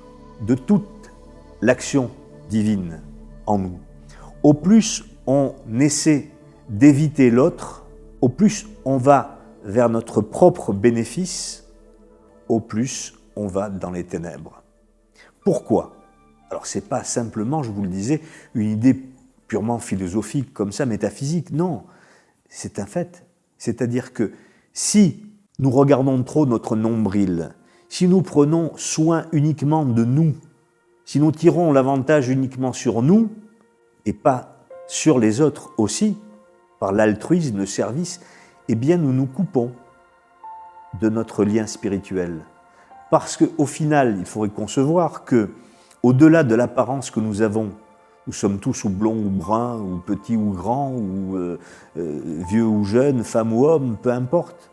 de toute l'action divine en nous. Au plus on essaie d'éviter l'autre, au plus on va vers notre propre bénéfice, au plus on va dans les ténèbres. Pourquoi ? Alors c'est pas simplement, je vous le disais, une idée purement philosophique comme ça, métaphysique, non. C'est un fait. C'est-à-dire que si nous regardons trop notre nombril, si nous prenons soin uniquement de nous, si nous tirons l'avantage uniquement sur nous et pas sur les autres aussi, par l'altruisme, le service, eh bien nous nous coupons de notre lien spirituel. Parce qu'au final, il faudrait concevoir que, au-delà de l'apparence que nous avons, nous sommes tous ou blonds ou bruns, ou petits ou grands, ou vieux ou jeunes, femmes ou hommes, peu importe.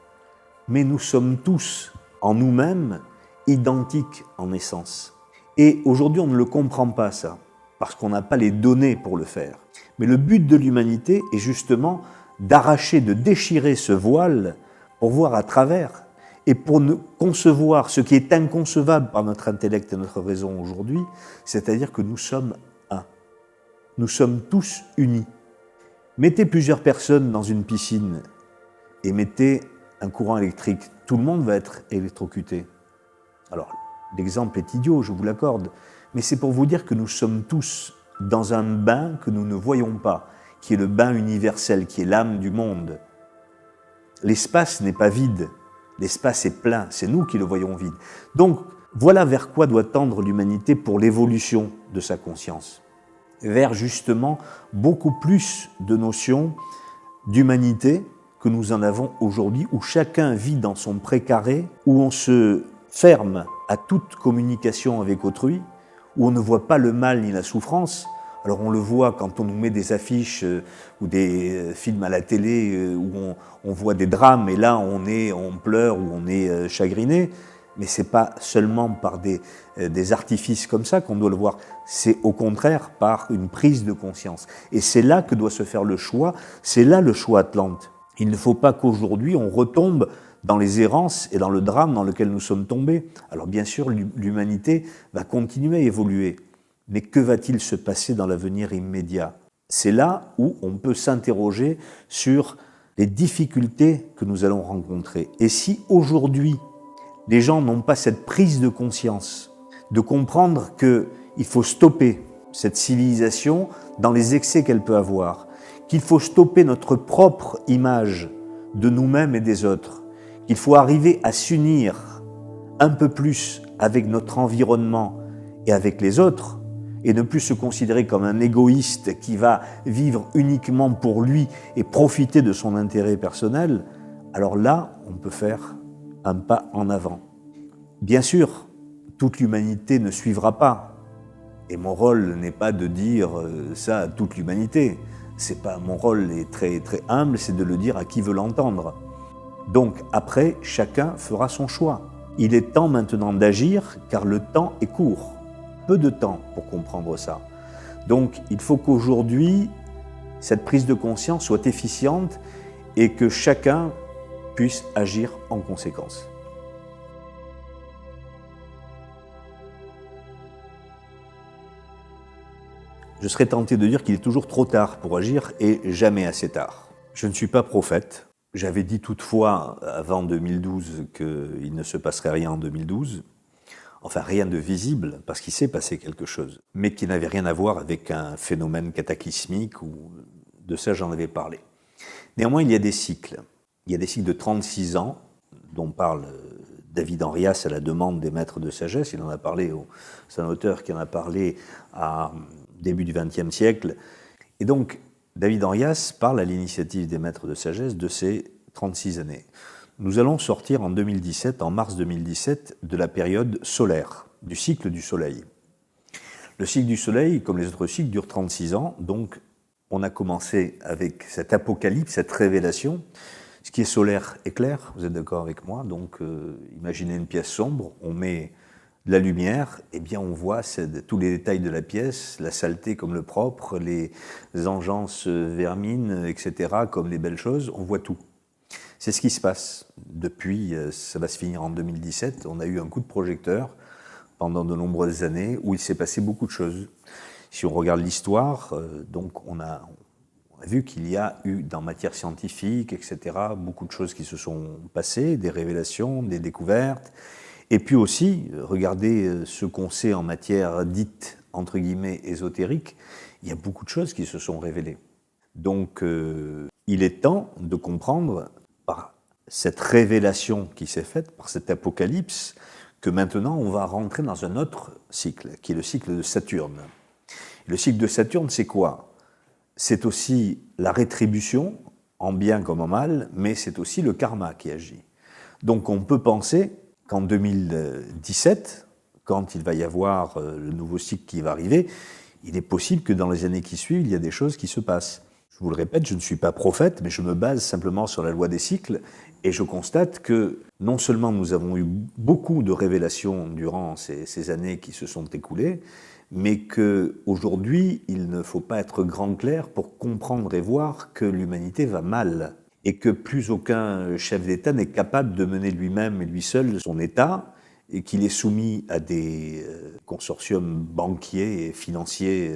Mais nous sommes tous, en nous-mêmes, identiques en essence. Et aujourd'hui, on ne le comprend pas, ça, parce qu'on n'a pas les données pour le faire. Mais le but de l'humanité est justement d'arracher, de déchirer ce voile pour voir à travers et pour concevoir ce qui est inconcevable par notre intellect et notre raison aujourd'hui, c'est-à-dire que nous sommes un. Nous sommes tous unis. Mettez plusieurs personnes dans une piscine et mettez un courant électrique. Tout le monde va être électrocuté. Alors, l'exemple est idiot, je vous l'accorde, mais c'est pour vous dire que nous sommes tous dans un bain que nous ne voyons pas, qui est le bain universel, qui est l'âme du monde. L'espace n'est pas vide, l'espace est plein, c'est nous qui le voyons vide. Donc, voilà vers quoi doit tendre l'humanité pour l'évolution de sa conscience. Vers justement beaucoup plus de notions d'humanité que nous en avons aujourd'hui, où chacun vit dans son précaré, où on se ferme à toute communication avec autrui, où on ne voit pas le mal ni la souffrance. Alors on le voit quand on nous met des affiches ou des films à la télé où on voit des drames, et là on pleure ou on est chagriné, mais c'est pas seulement par des artifices comme ça qu'on doit le voir, c'est au contraire par une prise de conscience. Et c'est là que doit se faire le choix, c'est là le choix Atlante. Il ne faut pas qu'aujourd'hui on retombe dans les errances et dans le drame dans lequel nous sommes tombés. Alors bien sûr, l'humanité va continuer à évoluer, mais que va-t-il se passer dans l'avenir immédiat ? C'est là où on peut s'interroger sur les difficultés que nous allons rencontrer. Et si aujourd'hui, Les gens n'ont pas cette prise de conscience, de comprendre qu'il faut stopper cette civilisation dans les excès qu'elle peut avoir, qu'il faut stopper notre propre image de nous-mêmes et des autres, qu'il faut arriver à s'unir un peu plus avec notre environnement et avec les autres, et ne plus se considérer comme un égoïste qui va vivre uniquement pour lui et profiter de son intérêt personnel, alors là, on peut faire un pas en avant. Bien sûr, toute l'humanité ne suivra pas. Et mon rôle n'est pas de dire ça à toute l'humanité. C'est pas, mon rôle est très, très humble, c'est de le dire à qui veut l'entendre. Donc après, chacun fera son choix. Il est temps maintenant d'agir, car le temps est court. Peu de temps pour comprendre ça. Donc il faut qu'aujourd'hui, cette prise de conscience soit efficiente et que chacun puisse agir en conséquence. Je serais tenté de dire qu'il est toujours trop tard pour agir et jamais assez tard. Je ne suis pas prophète. J'avais dit toutefois avant 2012 qu'il ne se passerait rien en 2012. Enfin, rien de visible, parce qu'il s'est passé quelque chose, mais qui n'avait rien à voir avec un phénomène cataclysmique, ou de ça j'en avais parlé. Néanmoins, il y a des cycles. Il y a des cycles de 36 ans, dont parle David Henrias à la demande des maîtres de sagesse. Il en a parlé, c'est un auteur qui en a parlé à début du XXe siècle. Et donc, David Henrias parle à l'initiative des maîtres de sagesse de ces 36 années. Nous allons sortir en 2017, en mars 2017, de la période solaire, du cycle du Soleil. Le cycle du Soleil, comme les autres cycles, dure 36 ans, donc on a commencé avec cette apocalypse, cette révélation. Ce qui est solaire est clair, vous êtes d'accord avec moi? Donc imaginez une pièce sombre, on met de la lumière, eh bien on voit tous les détails de la pièce, la saleté comme le propre, les engeances vermines, etc., comme les belles choses, on voit tout. C'est ce qui se passe. Depuis, ça va se finir en 2017, on a eu un coup de projecteur pendant de nombreuses années où il s'est passé beaucoup de choses. Si on regarde l'histoire, donc on a vu qu'il y a eu dans matière scientifique, etc., beaucoup de choses qui se sont passées, des révélations, des découvertes. Et puis aussi, regardez ce qu'on sait en matière dite, entre guillemets, ésotérique, il y a beaucoup de choses qui se sont révélées. Donc, il est temps de comprendre, par cette révélation qui s'est faite, par cette apocalypse, que maintenant on va rentrer dans un autre cycle, qui est le cycle de Saturne. Le cycle de Saturne, c'est quoi? C'est aussi la rétribution, en bien comme en mal, mais c'est aussi le karma qui agit. Donc on peut penser qu'en 2017, quand il va y avoir le nouveau cycle qui va arriver, il est possible que dans les années qui suivent, il y a des choses qui se passent. Je vous le répète, je ne suis pas prophète, mais je me base simplement sur la loi des cycles, et je constate que non seulement nous avons eu beaucoup de révélations durant ces années qui se sont écoulées, mais qu'aujourd'hui, il ne faut pas être grand clair pour comprendre et voir que l'humanité va mal, et que plus aucun chef d'État n'est capable de mener lui-même et lui seul son État, et qu'il est soumis à des consortiums banquiers et financiers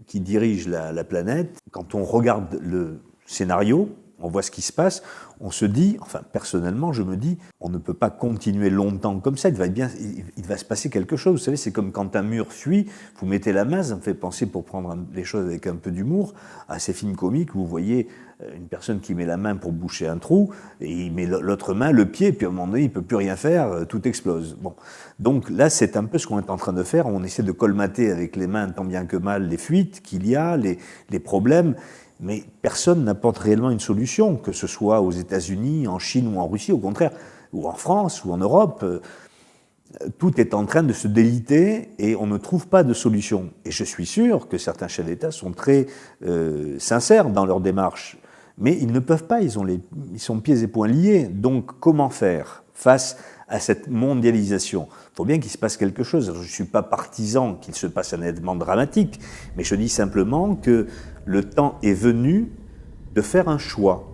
qui dirigent la planète. Quand on regarde le scénario, on voit ce qui se passe, on se dit, enfin personnellement je me dis, on ne peut pas continuer longtemps comme ça, il va se passer quelque chose. Vous savez, c'est comme quand un mur fuit, vous mettez la main, ça me fait penser, pour prendre les choses avec un peu d'humour, à ces films comiques où vous voyez une personne qui met la main pour boucher un trou, et il met l'autre main, le pied, puis à un moment donné il ne peut plus rien faire, tout explose. Bon. Donc là c'est un peu ce qu'on est en train de faire, on essaie de colmater avec les mains tant bien que mal les fuites qu'il y a, les problèmes, mais personne n'apporte réellement une solution, que ce soit aux États-Unis, en Chine ou en Russie, au contraire, ou en France ou en Europe. Tout est en train de se déliter et on ne trouve pas de solution. Et je suis sûr que certains chefs d'État sont très sincères dans leur démarche, mais ils ne peuvent pas, ils sont pieds et poings liés. Donc comment faire face à cette mondialisation? Il faut bien qu'il se passe quelque chose. Alors, je ne suis pas partisan qu'il se passe un événement dramatique, mais je dis simplement que le temps est venu de faire un choix.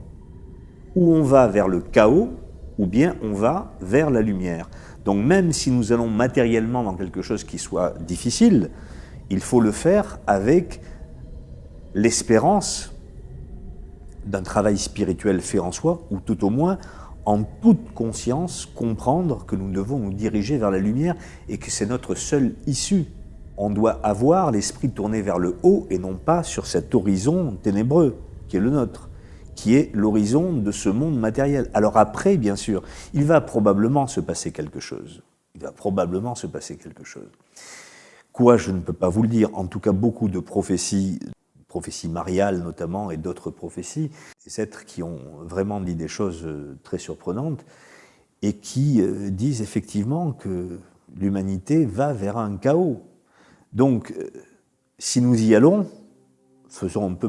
Où on va vers le chaos, ou bien on va vers la lumière. Donc même si nous allons matériellement dans quelque chose qui soit difficile, il faut le faire avec l'espérance d'un travail spirituel fait en soi, ou tout au moins en toute conscience, comprendre que nous devons nous diriger vers la lumière et que c'est notre seule issue. On doit avoir l'esprit tourné vers le haut et non pas sur cet horizon ténébreux qui est le nôtre, qui est l'horizon de ce monde matériel. Alors après, bien sûr, il va probablement se passer quelque chose. Il va probablement se passer quelque chose. Quoi, je ne peux pas vous le dire. En tout cas, beaucoup de prophéties mariales notamment, et d'autres prophéties, des êtres qui ont vraiment dit des choses très surprenantes et qui disent effectivement que l'humanité va vers un chaos. Donc, si nous y allons,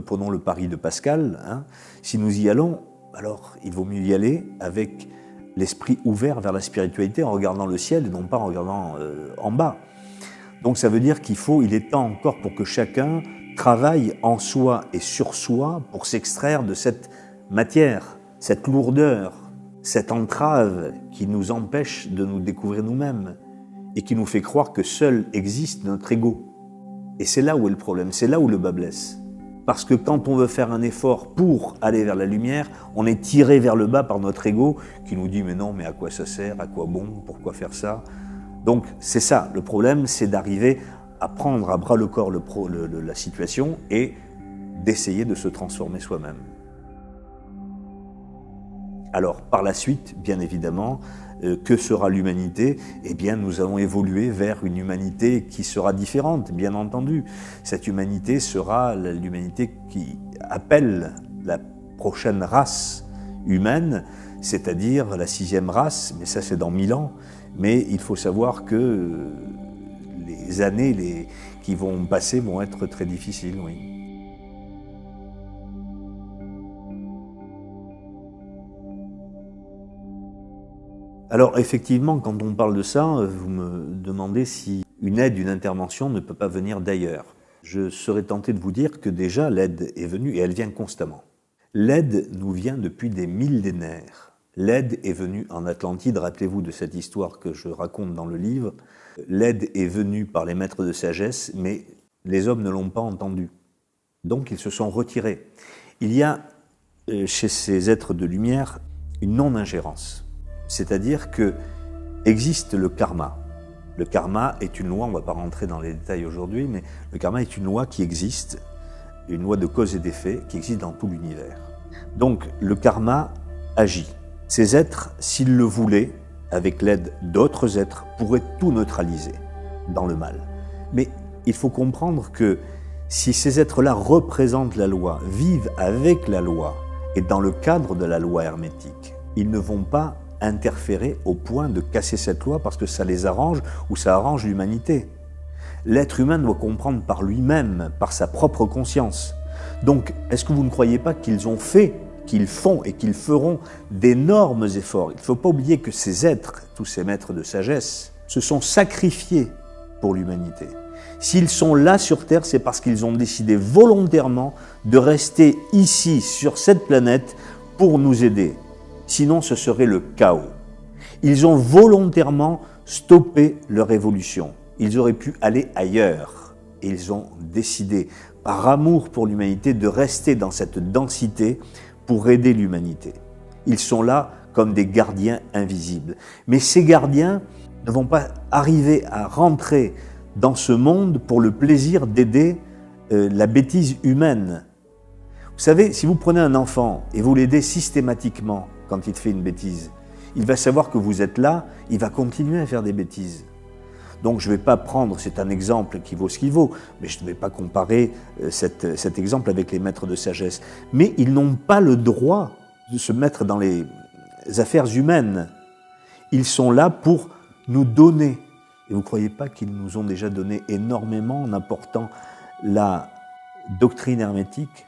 prenons le pari de Pascal, hein, si nous y allons, alors il vaut mieux y aller avec l'esprit ouvert vers la spiritualité en regardant le ciel et non pas en regardant en bas. Donc ça veut dire il est temps encore pour que chacun travaille en soi et sur soi pour s'extraire de cette matière, cette lourdeur, cette entrave qui nous empêche de nous découvrir nous-mêmes et qui nous fait croire que seul existe notre ego. Et c'est là où est le problème, c'est là où le bât blesse. Parce que quand on veut faire un effort pour aller vers la lumière, on est tiré vers le bas par notre ego qui nous dit « mais non, mais à quoi ça sert, à quoi bon, pourquoi faire ça ?» Donc c'est ça, le problème, c'est d'arriver à prendre à bras le corps la situation et d'essayer de se transformer soi-même. Alors par la suite, bien évidemment, que sera l'humanité? Eh bien, nous allons évoluer vers une humanité qui sera différente, bien entendu. Cette humanité sera l'humanité qui appelle la prochaine race humaine, c'est-à-dire la 6e race, mais ça c'est dans 1000 ans. Mais il faut savoir que les années qui vont passer vont être très difficiles, oui. Alors effectivement, quand on parle de ça, vous me demandez si une aide, une intervention ne peut pas venir d'ailleurs. Je serais tenté de vous dire que déjà l'aide est venue et elle vient constamment. L'aide nous vient depuis des millénaires. L'aide est venue en Atlantide, rappelez-vous de cette histoire que je raconte dans le livre. L'aide est venue par les maîtres de sagesse, mais les hommes ne l'ont pas entendue. Donc ils se sont retirés. Il y a chez ces êtres de lumière une non-ingérence. C'est-à-dire que existe le karma. Le karma est une loi, on ne va pas rentrer dans les détails aujourd'hui, mais le karma est une loi qui existe, une loi de cause et d'effet qui existe dans tout l'univers. Donc le karma agit. Ces êtres, s'ils le voulaient, avec l'aide d'autres êtres, pourraient tout neutraliser dans le mal. Mais il faut comprendre que si ces êtres-là représentent la loi, vivent avec la loi et dans le cadre de la loi hermétique, ils ne vont pas interférer au point de casser cette loi parce que ça les arrange ou ça arrange l'humanité. L'être humain doit comprendre par lui-même, par sa propre conscience. Donc, est-ce que vous ne croyez pas qu'ils ont fait, qu'ils font et qu'ils feront d'énormes efforts? Il ne faut pas oublier que ces êtres, tous ces maîtres de sagesse, se sont sacrifiés pour l'humanité. S'ils sont là sur Terre, c'est parce qu'ils ont décidé volontairement de rester ici, sur cette planète, pour nous aider. Sinon, ce serait le chaos. Ils ont volontairement stoppé leur évolution. Ils auraient pu aller ailleurs. Et ils ont décidé, par amour pour l'humanité, de rester dans cette densité pour aider l'humanité. Ils sont là comme des gardiens invisibles. Mais ces gardiens ne vont pas arriver à rentrer dans ce monde pour le plaisir d'aider la bêtise humaine. Vous savez, si vous prenez un enfant et vous l'aidez systématiquement quand il fait une bêtise, il va savoir que vous êtes là, il va continuer à faire des bêtises. Donc je ne vais pas prendre, c'est un exemple qui vaut ce qu'il vaut, mais je ne vais pas comparer cet exemple avec les maîtres de sagesse. Mais ils n'ont pas le droit de se mettre dans les affaires humaines. Ils sont là pour nous donner. Et vous ne croyez pas qu'ils nous ont déjà donné énormément en apportant la doctrine hermétique,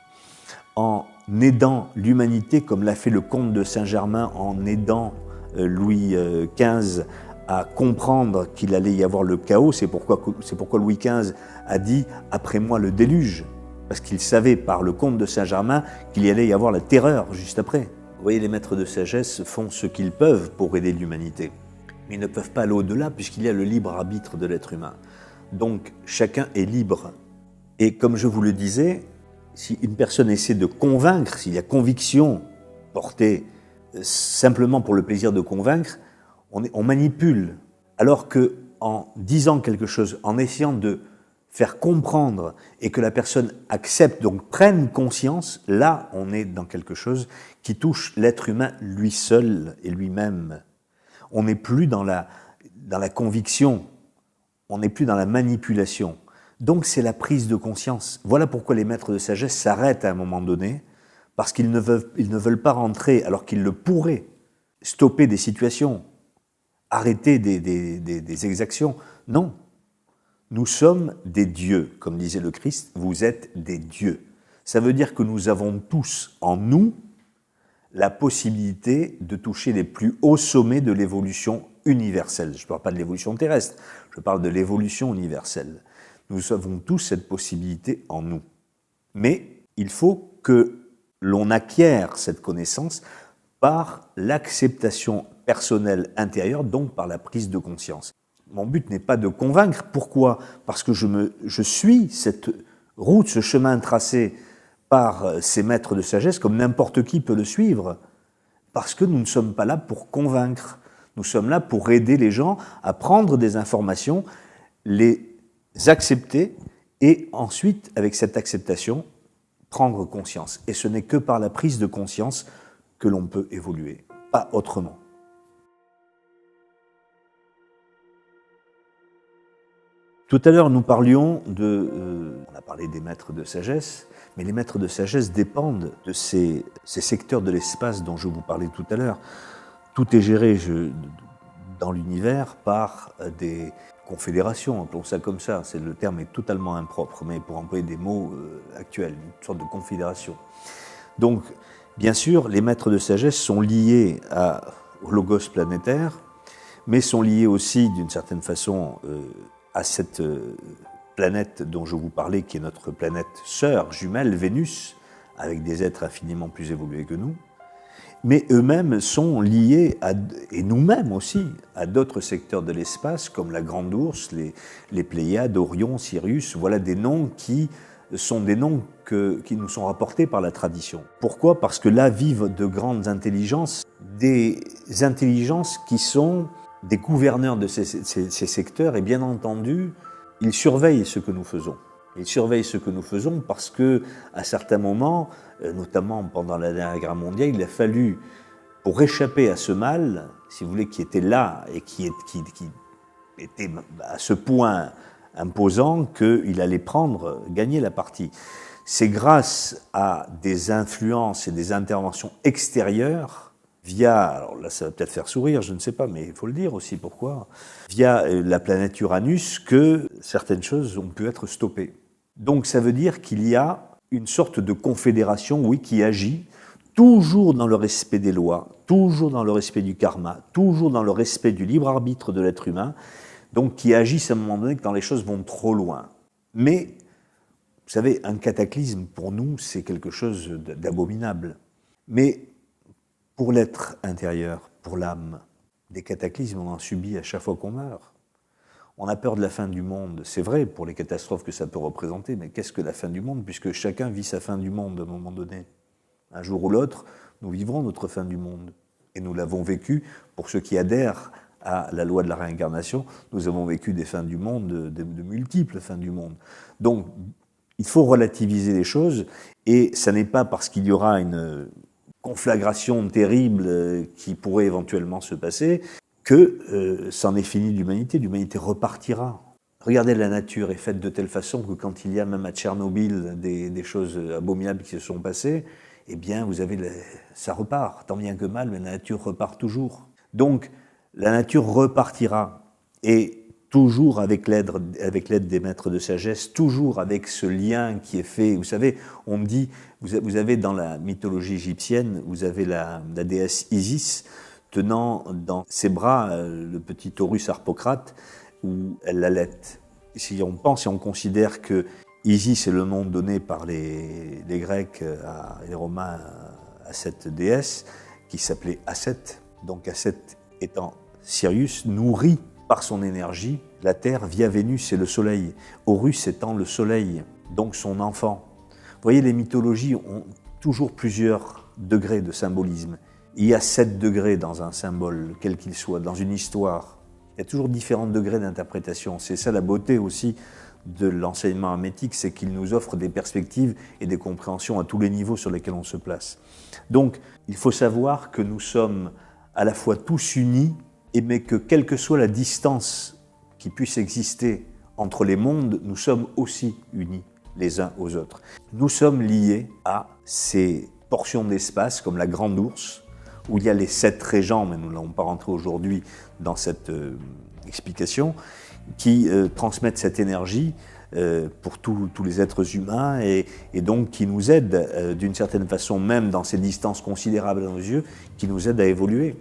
en aidant l'humanité, comme l'a fait le comte de Saint-Germain, en aidant Louis XV à comprendre qu'il allait y avoir le chaos. C'est pourquoi Louis XV a dit « après moi le déluge », parce qu'il savait par le comte de Saint-Germain qu'il y allait y avoir la terreur juste après. Vous voyez, les maîtres de sagesse font ce qu'ils peuvent pour aider l'humanité, mais ils ne peuvent pas aller au-delà puisqu'il y a le libre arbitre de l'être humain. Donc chacun est libre. Et comme je vous le disais, si une personne essaie de convaincre, s'il y a conviction portée simplement pour le plaisir de convaincre, on manipule. Alors qu'en disant quelque chose, en essayant de faire comprendre et que la personne accepte, donc prenne conscience, là on est dans quelque chose qui touche l'être humain lui seul et lui-même. On n'est plus dans la conviction, on n'est plus dans la manipulation. Donc c'est la prise de conscience. Voilà pourquoi les maîtres de sagesse s'arrêtent à un moment donné, parce qu'ils ne veulent pas rentrer, alors qu'ils le pourraient, stopper des situations, arrêter des exactions. Non. Nous sommes des dieux, comme disait le Christ, vous êtes des dieux. Ça veut dire que nous avons tous en nous la possibilité de toucher les plus hauts sommets de l'évolution universelle. Je ne parle pas de l'évolution terrestre, je parle de l'évolution universelle. Nous avons tous cette possibilité en nous. Mais il faut que l'on acquiert cette connaissance par l'acceptation personnelle intérieure, donc par la prise de conscience. Mon but n'est pas de convaincre. Pourquoi ? Parce que je suis cette route, ce chemin tracé par ces maîtres de sagesse, comme n'importe qui peut le suivre. Parce que nous ne sommes pas là pour convaincre. Nous sommes là pour aider les gens à prendre des informations, les accepter et ensuite, avec cette acceptation, prendre conscience. Et ce n'est que par la prise de conscience que l'on peut évoluer, pas autrement. Tout à l'heure, nous parlions on a parlé des maîtres de sagesse, mais les maîtres de sagesse dépendent de ces secteurs de l'espace dont je vous parlais tout à l'heure. Tout est géré dans l'univers par des confédérations, appelons ça comme ça. Le terme est totalement impropre, mais pour employer des mots actuels, une sorte de confédération. Donc, bien sûr, les maîtres de sagesse sont liés au logos planétaire, mais sont liés aussi, d'une certaine façon, à cette planète dont je vous parlais, qui est notre planète sœur, jumelle, Vénus, avec des êtres infiniment plus évolués que nous. Mais eux-mêmes sont liés, et nous-mêmes aussi, à d'autres secteurs de l'espace, comme la Grande Ourse, les Pléiades, Orion, Sirius. Voilà des noms qui sont des noms qui nous sont rapportés par la tradition. Pourquoi ? Parce que là vivent de grandes intelligences, des intelligences qui sont des gouverneurs de ces secteurs, et bien entendu, ils surveillent ce que nous faisons. Ils surveillent ce que nous faisons parce que, à certains moments, notamment pendant la dernière guerre mondiale, il a fallu, pour échapper à ce mal, si vous voulez, qui était là et qui était à ce point imposant qu'il allait gagner la partie. C'est grâce à des influences et des interventions extérieures, alors là ça va peut-être faire sourire, je ne sais pas, mais il faut le dire aussi pourquoi, via la planète Uranus, que certaines choses ont pu être stoppées. Donc ça veut dire qu'il y a une sorte de confédération, oui, qui agit toujours dans le respect des lois, toujours dans le respect du karma, toujours dans le respect du libre arbitre de l'être humain, donc qui agissent à un moment donné quand les choses vont trop loin. Mais, vous savez, un cataclysme, pour nous, c'est quelque chose d'abominable. Mais pour l'être intérieur, pour l'âme, des cataclysmes, on en subit à chaque fois qu'on meurt. On a peur de la fin du monde, c'est vrai, pour les catastrophes que ça peut représenter, mais qu'est-ce que la fin du monde, puisque chacun vit sa fin du monde à un moment donné. Un jour ou l'autre, nous vivrons notre fin du monde. Et nous l'avons vécu, pour ceux qui adhèrent à la loi de la réincarnation, nous avons vécu des fins du monde, de multiples fins du monde. Donc, il faut relativiser les choses, et ça n'est pas parce qu'il y aura une conflagration terrible qui pourrait éventuellement se passer que c'en est fini de l'humanité. L'humanité repartira. Regardez, la nature est faite de telle façon que quand il y a même à Tchernobyl des choses abominables qui se sont passées, eh bien, ça repart, tant bien que mal, mais la nature repart toujours. Donc, la nature repartira, et toujours avec l'aide des maîtres de sagesse, toujours avec ce lien qui est fait. Vous savez, on me dit, vous avez dans la mythologie égyptienne, vous avez la déesse Isis tenant dans ses bras le petit taurus Harpocrate, où elle l'allaite. Si on pense et on considère que Isis est le nom donné par les Grecs et les Romains à cette déesse, qui s'appelait Asset, donc Asset étant Sirius, nourri par son énergie la Terre via Vénus et le Soleil, Horus étant le Soleil, donc son enfant. Vous voyez, les mythologies ont toujours plusieurs degrés de symbolisme. Il y a 7 degrés dans un symbole, quel qu'il soit, dans une histoire. Il y a toujours différents degrés d'interprétation. C'est ça la beauté aussi de l'enseignement hermétique, c'est qu'il nous offre des perspectives et des compréhensions à tous les niveaux sur lesquels on se place. Donc, il faut savoir que nous sommes à la fois tous unis, mais que quelle que soit la distance qui puisse exister entre les mondes, nous sommes aussi unis les uns aux autres. Nous sommes liés à ces portions d'espace comme la Grande Ourse, où il y a les 7 régents, mais nous n'allons pas rentrer aujourd'hui dans cette explication, qui transmettent cette énergie pour tous les êtres humains et donc qui nous aident d'une certaine façon, même dans ces distances considérables à nos yeux, qui nous aident à évoluer.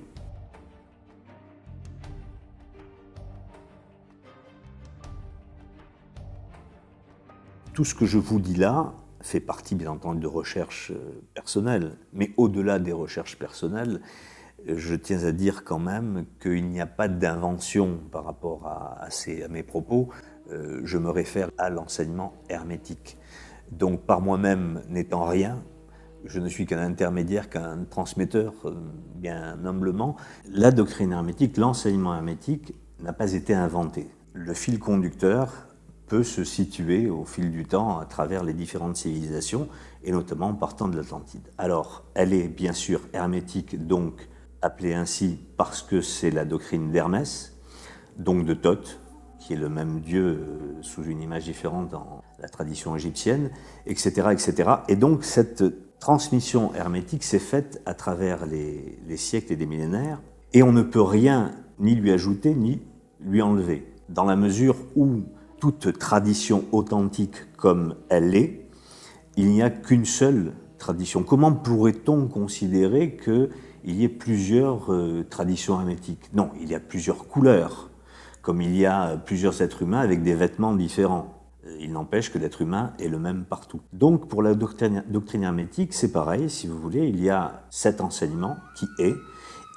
Tout ce que je vous dis là fait partie bien entendu de recherches personnelles, mais au-delà des recherches personnelles, je tiens à dire quand même qu'il n'y a pas d'invention par rapport à mes propos. Je me réfère à l'enseignement hermétique. Donc par moi-même n'étant rien, je ne suis qu'un intermédiaire, qu'un transmetteur, bien humblement. La doctrine hermétique, l'enseignement hermétique n'a pas été inventé. Le fil conducteur peut se situer au fil du temps à travers les différentes civilisations, et notamment en partant de l'Atlantide. Alors, elle est bien sûr hermétique, donc appelée ainsi parce que c'est la doctrine d'Hermès, donc de Thoth, qui est le même dieu sous une image différente dans la tradition égyptienne, etc., etc. Et donc cette transmission hermétique s'est faite à travers les siècles et des millénaires, et on ne peut rien ni lui ajouter ni lui enlever, dans la mesure où toute tradition authentique comme elle est, il n'y a qu'une seule tradition. Comment pourrait-on considérer qu'il y ait plusieurs traditions hermétiques? Non, il y a plusieurs couleurs, comme il y a plusieurs êtres humains avec des vêtements différents. Il n'empêche que l'être humain est le même partout. Donc pour la doctrine hermétique, c'est pareil, si vous voulez, il y a cet enseignement qui est,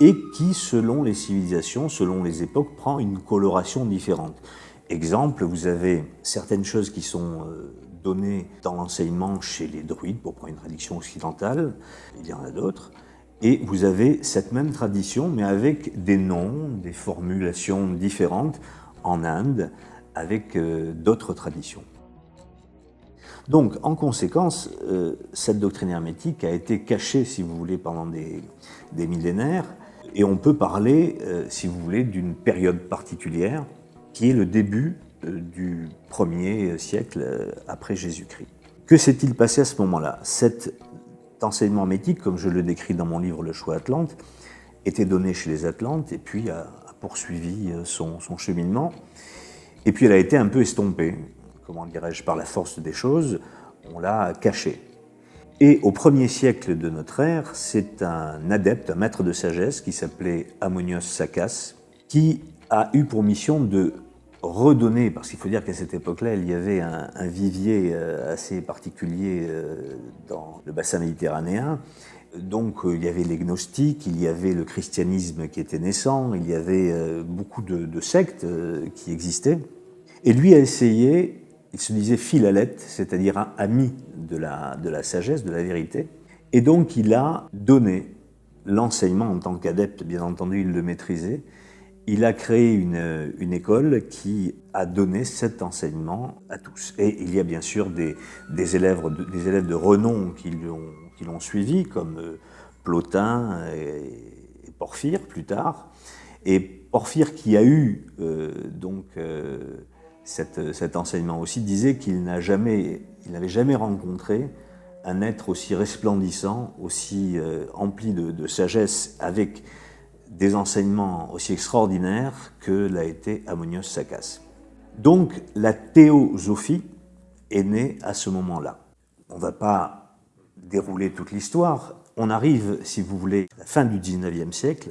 et qui, selon les civilisations, selon les époques, prend une coloration différente. Exemple, vous avez certaines choses qui sont données dans l'enseignement chez les druides, pour prendre une tradition occidentale, il y en a d'autres, et vous avez cette même tradition, mais avec des noms, des formulations différentes en Inde, avec d'autres traditions. Donc, en conséquence, cette doctrine hermétique a été cachée, si vous voulez, pendant des millénaires, et on peut parler, si vous voulez, d'une période particulière, qui est le début du 1er siècle après Jésus-Christ. Que s'est-il passé à ce moment-là? Cet enseignement hermétique, comme je le décris dans mon livre Le Choix Atlante, était donné chez les Atlantes et puis a poursuivi son cheminement. Et puis elle a été un peu estompée, comment dirais-je, par la force des choses, on l'a cachée. Et au 1er siècle de notre ère, c'est un adepte, un maître de sagesse qui s'appelait Ammonios Saccas, qui a eu pour mission de redonner, parce qu'il faut dire qu'à cette époque-là, il y avait un vivier assez particulier dans le bassin méditerranéen. Donc il y avait les gnostiques, il y avait le christianisme qui était naissant, il y avait beaucoup de sectes qui existaient. Et lui a essayé, il se disait Philalèthe, c'est-à-dire un ami de la sagesse, de la vérité. Et donc il a donné l'enseignement en tant qu'adepte, bien entendu il le maîtrisait. Il a créé une école qui a donné cet enseignement à tous. Et il y a bien sûr des élèves de renom qui l'ont suivi, comme Plotin et Porphyre plus tard. Et Porphyre, qui a eu cet enseignement aussi, disait qu'il n'avait jamais rencontré un être aussi resplendissant, aussi empli de sagesse, avec des enseignements aussi extraordinaires que l'a été Ammonios Saccas. Donc la théosophie est née à ce moment-là. On ne va pas dérouler toute l'histoire. On arrive, si vous voulez, à la fin du XIXe siècle,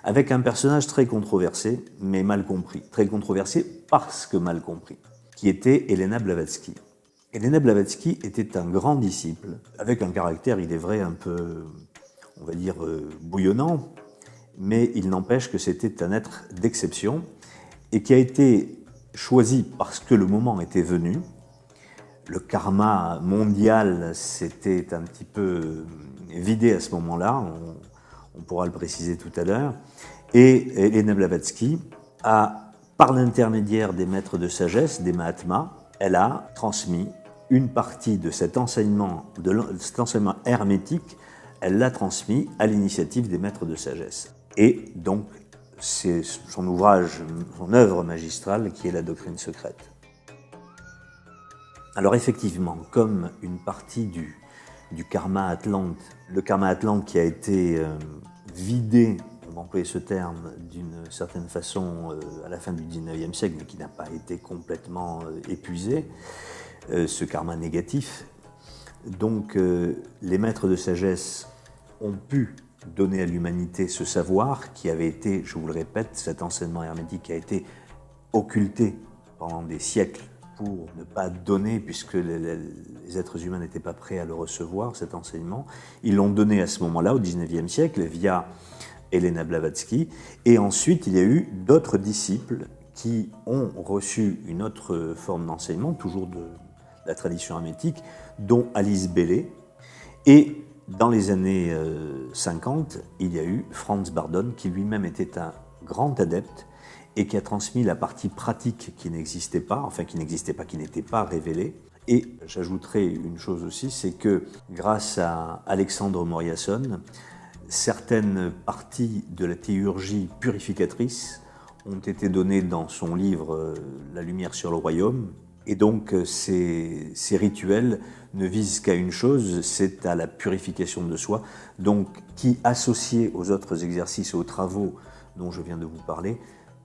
avec un personnage très controversé, mais mal compris. Très controversé parce que mal compris, qui était Helena Blavatsky. Helena Blavatsky était un grand disciple, avec un caractère, il est vrai, un peu, on va dire, bouillonnant, mais il n'empêche que c'était un être d'exception et qui a été choisi parce que le moment était venu. Le karma mondial s'était un petit peu vidé à ce moment-là. on pourra le préciser tout à l'heure. Et Elena Blavatsky par l'intermédiaire des maîtres de sagesse, des Mahatmas, elle a transmis une partie de cet enseignement hermétique, elle l'a transmis à l'initiative des maîtres de sagesse. Et donc, c'est son ouvrage, son œuvre magistrale qui est la doctrine secrète. Alors effectivement, comme une partie du karma Atlante, le karma Atlante qui a été vidé, on va employer ce terme, d'une certaine façon à la fin du 19e siècle, mais qui n'a pas été complètement épuisé, ce karma négatif. Donc les maîtres de sagesse ont pu donner à l'humanité ce savoir qui avait été, je vous le répète, cet enseignement hermétique qui a été occulté pendant des siècles pour ne pas donner, puisque les êtres humains n'étaient pas prêts à le recevoir, cet enseignement. Ils l'ont donné à ce moment-là, au 19e siècle, via Elena Blavatsky, et ensuite il y a eu d'autres disciples qui ont reçu une autre forme d'enseignement, toujours de la tradition hermétique, dont Alice Bailey, et dans les années 50, il y a eu Franz Bardon, qui lui-même était un grand adepte et qui a transmis la partie pratique qui n'existait pas, enfin qui n'existait pas, qui n'était pas révélée. Et j'ajouterai une chose aussi, c'est que grâce à Alexandre Moriasson, certaines parties de la théurgie purificatrice ont été données dans son livre La lumière sur le royaume. Et donc ces rituels ne visent qu'à une chose, c'est à la purification de soi, donc qui, associés aux autres exercices et aux travaux dont je viens de vous parler,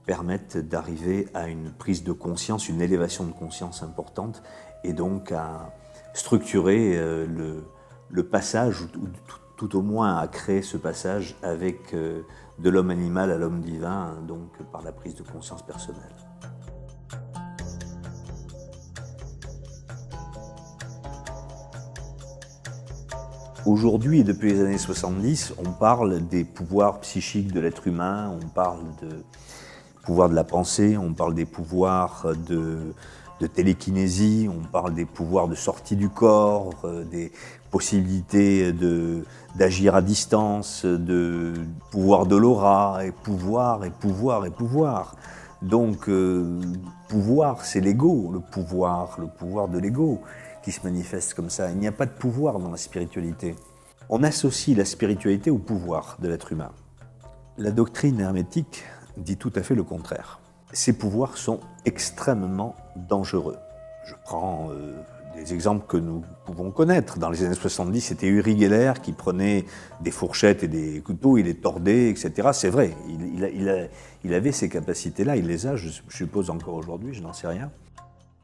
permettent d'arriver à une prise de conscience, une élévation de conscience importante, et donc à structurer le passage, ou tout au moins à créer ce passage avec de l'homme animal à l'homme divin, donc par la prise de conscience personnelle. Aujourd'hui, et depuis les années 70, on parle des pouvoirs psychiques de l'être humain, on parle de pouvoirs de la pensée, on parle des pouvoirs de télékinésie, on parle des pouvoirs de sortie du corps, des possibilités d'agir à distance, de pouvoir de l'aura, et pouvoir, et pouvoir, et pouvoir. Donc, pouvoir, c'est l'ego, le pouvoir de l'ego qui se manifeste comme ça. Il n'y a pas de pouvoir dans la spiritualité. On associe la spiritualité au pouvoir de l'être humain. La doctrine hermétique dit tout à fait le contraire. Ces pouvoirs sont extrêmement dangereux. Je prends des exemples que nous pouvons connaître. Dans les années 70, c'était Uri Geller qui prenait des fourchettes et des couteaux, il les tordait, etc. C'est vrai, il avait ces capacités-là, il les a, je suppose encore aujourd'hui, je n'en sais rien.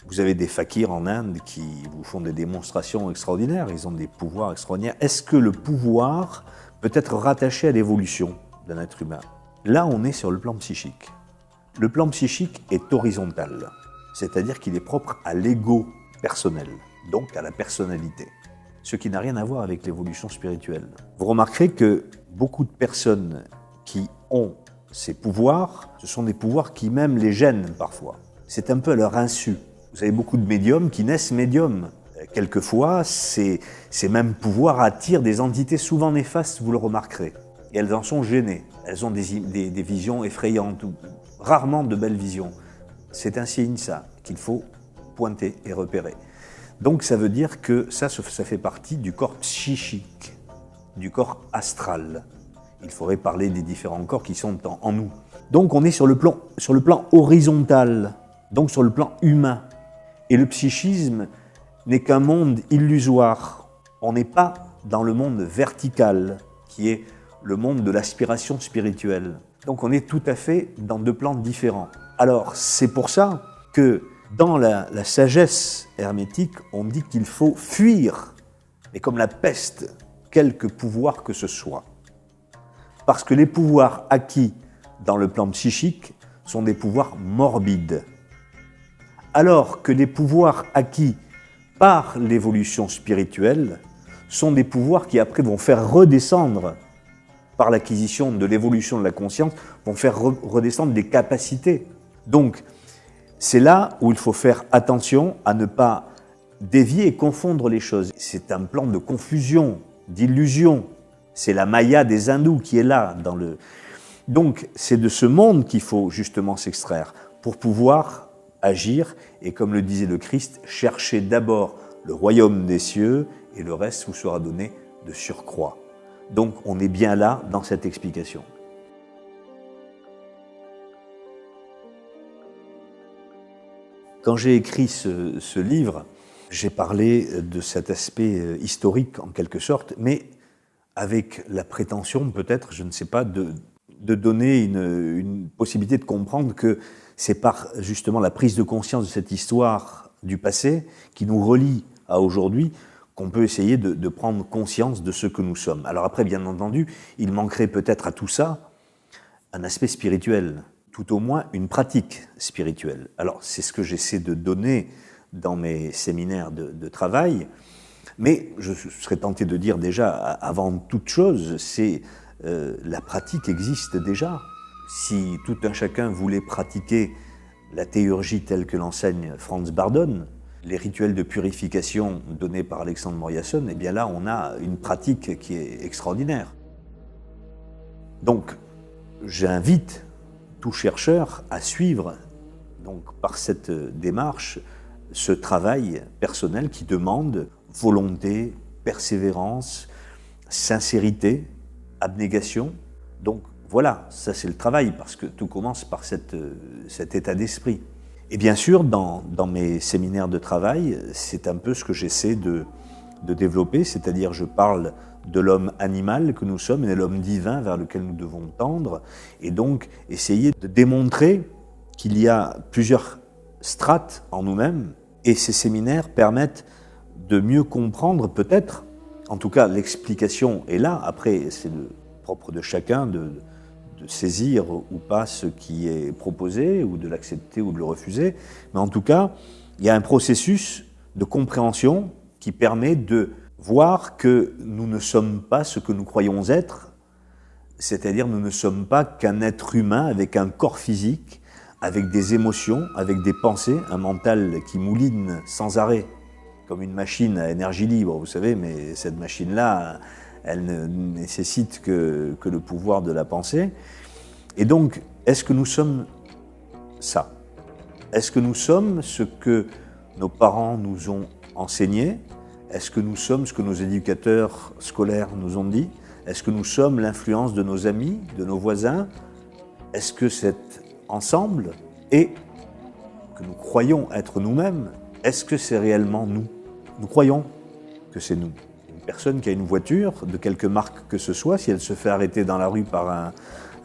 Vous avez des fakirs en Inde qui vous font des démonstrations extraordinaires, ils ont des pouvoirs extraordinaires. Est-ce que le pouvoir peut être rattaché à l'évolution d'un être humain? Là, on est sur le plan psychique. Le plan psychique est horizontal, c'est-à-dire qu'il est propre à l'ego personnel, donc à la personnalité, ce qui n'a rien à voir avec l'évolution spirituelle. Vous remarquerez que beaucoup de personnes qui ont ces pouvoirs, ce sont des pouvoirs qui même les gênent parfois. C'est un peu à leur insu. Vous avez beaucoup de médiums qui naissent médiums. Quelquefois, ces mêmes pouvoirs attirent des entités souvent néfastes, vous le remarquerez. Et elles en sont gênées. Elles ont des visions effrayantes, ou rarement de belles visions. C'est un signe, ça, qu'il faut pointer et repérer. Donc ça veut dire que ça fait partie du corps psychique, du corps astral. Il faudrait parler des différents corps qui sont en nous. Donc on est sur le plan horizontal, donc sur le plan humain. Et le psychisme n'est qu'un monde illusoire. On n'est pas dans le monde vertical, qui est le monde de l'aspiration spirituelle. Donc on est tout à fait dans deux plans différents. Alors c'est pour ça que dans la sagesse hermétique, on dit qu'il faut fuir, mais comme la peste, quelque pouvoir que ce soit. Parce que les pouvoirs acquis dans le plan psychique sont des pouvoirs morbides. Alors que les pouvoirs acquis par l'évolution spirituelle sont des pouvoirs qui après vont faire redescendre, par l'acquisition de l'évolution de la conscience, vont faire redescendre des capacités. Donc, c'est là où il faut faire attention à ne pas dévier et confondre les choses. C'est un plan de confusion, d'illusion. C'est la Maya des hindous qui est là. Donc c'est de ce monde qu'il faut justement s'extraire pour pouvoir agir et, comme le disait le Christ, chercher d'abord le royaume des cieux et le reste vous sera donné de surcroît. Donc on est bien là dans cette explication. Quand j'ai écrit ce livre, j'ai parlé de cet aspect historique en quelque sorte, mais avec la prétention peut-être, je ne sais pas, de donner une possibilité de comprendre que c'est par justement la prise de conscience de cette histoire du passé qui nous relie à aujourd'hui qu'on peut essayer de prendre conscience de ce que nous sommes. Alors après, bien entendu, il manquerait peut-être à tout ça un aspect spirituel, tout au moins une pratique spirituelle. Alors c'est ce que j'essaie de donner dans mes séminaires de travail, mais je serais tenté de dire déjà, avant toute chose, c'est la pratique existe déjà. Si tout un chacun voulait pratiquer la théurgie telle que l'enseigne Franz Bardon, les rituels de purification donnés par Alexandre Moriasson, eh bien là on a une pratique qui est extraordinaire. Donc j'invite tout chercheur à suivre, donc, par cette démarche, ce travail personnel qui demande volonté, persévérance, sincérité, abnégation. Donc voilà, ça c'est le travail, parce que tout commence par cet état d'esprit. Et bien sûr, dans mes séminaires de travail, c'est un peu ce que j'essaie de développer, c'est-à-dire je parle de l'homme animal que nous sommes et de l'homme divin vers lequel nous devons tendre, et donc essayer de démontrer qu'il y a plusieurs strates en nous-mêmes, et ces séminaires permettent de mieux comprendre peut-être, en tout cas l'explication est là, après c'est le propre de chacun de saisir ou pas ce qui est proposé, ou de l'accepter ou de le refuser, mais en tout cas, il y a un processus de compréhension qui permet de voir que nous ne sommes pas ce que nous croyons être, c'est-à-dire nous ne sommes pas qu'un être humain avec un corps physique, avec des émotions, avec des pensées, un mental qui mouline sans arrêt, comme une machine à énergie libre, vous savez, mais cette machine-là, elle ne nécessite que le pouvoir de la pensée. Et donc, est-ce que nous sommes ça? Est-ce que nous sommes ce que nos parents nous ont enseigné? Est-ce que nous sommes ce que nos éducateurs scolaires nous ont dit? Est-ce que nous sommes l'influence de nos amis, de nos voisins? Est-ce que cet ensemble et que nous croyons être nous-mêmes, est-ce que c'est réellement nous? Nous croyons que c'est nous. Une personne qui a une voiture, de quelque marque que ce soit, si elle se fait arrêter dans la rue par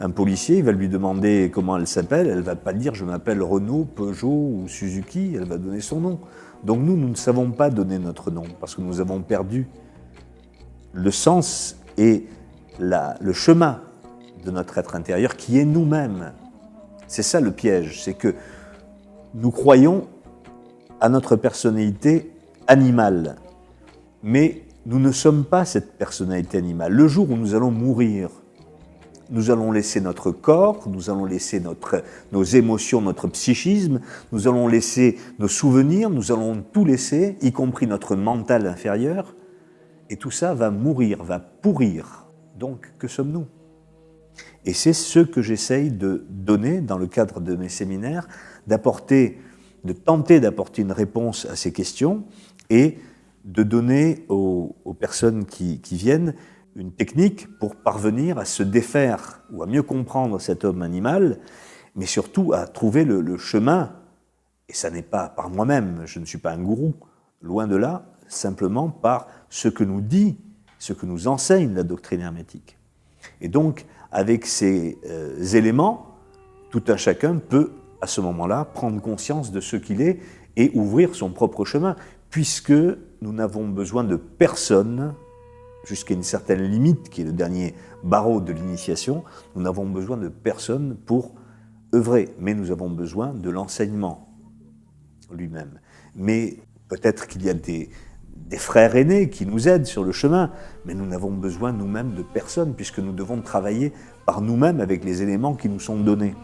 un policier, il va lui demander comment elle s'appelle, elle ne va pas dire « je m'appelle Renault, Peugeot ou Suzuki », elle va donner son nom. Donc nous ne savons pas donner notre nom, parce que nous avons perdu le sens et le chemin de notre être intérieur qui est nous-mêmes. C'est ça le piège, c'est que nous croyons à notre personnalité animale, mais nous ne sommes pas cette personnalité animale. Le jour où nous allons mourir, nous allons laisser notre corps, nous allons laisser nos émotions, notre psychisme, nous allons laisser nos souvenirs, nous allons tout laisser, y compris notre mental inférieur, et tout ça va mourir, va pourrir. Donc, que sommes-nous? Et c'est ce que j'essaye de donner dans le cadre de mes séminaires, de tenter d'apporter une réponse à ces questions et de donner aux personnes qui viennent une technique pour parvenir à se défaire ou à mieux comprendre cet homme animal, mais surtout à trouver le chemin. Et ça n'est pas par moi-même, je ne suis pas un gourou, loin de là, simplement par ce que nous dit, ce que nous enseigne la doctrine hermétique. Et donc, avec ces éléments, tout un chacun peut, à ce moment-là, prendre conscience de ce qu'il est et ouvrir son propre chemin, puisque nous n'avons besoin de personne, jusqu'à une certaine limite, qui est le dernier barreau de l'initiation, nous n'avons besoin de personne pour œuvrer, mais nous avons besoin de l'enseignement lui-même. Mais peut-être qu'il y a des frères aînés qui nous aident sur le chemin, mais nous n'avons besoin nous-mêmes de personne, puisque nous devons travailler par nous-mêmes avec les éléments qui nous sont donnés.